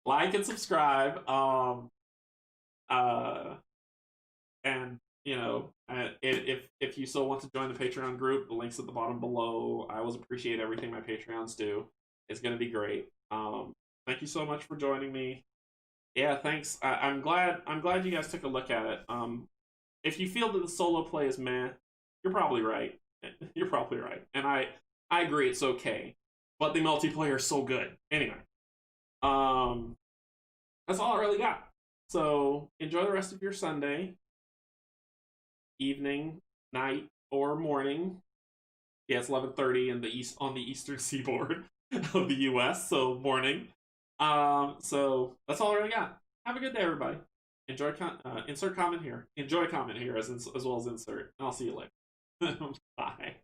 S1: like and subscribe. And if you still want to join the Patreon group, the link's at the bottom below. I always appreciate everything my Patreons do. It's gonna be great. Thank you so much for joining me. Yeah, thanks. I'm glad you guys took a look at it. If you feel that the solo play is meh, you're probably right. You're probably right, and I agree. It's okay, but the multiplayer is so good. Anyway, that's all I really got. So enjoy the rest of your Sunday, evening, night, or morning. Yeah, it's 11:30 in the on the eastern seaboard of the U.S. So morning. So that's all I really got. Have a good day, everybody. Enjoy. Insert comment here. Enjoy comment here as well as insert. And I'll see you later. Bye.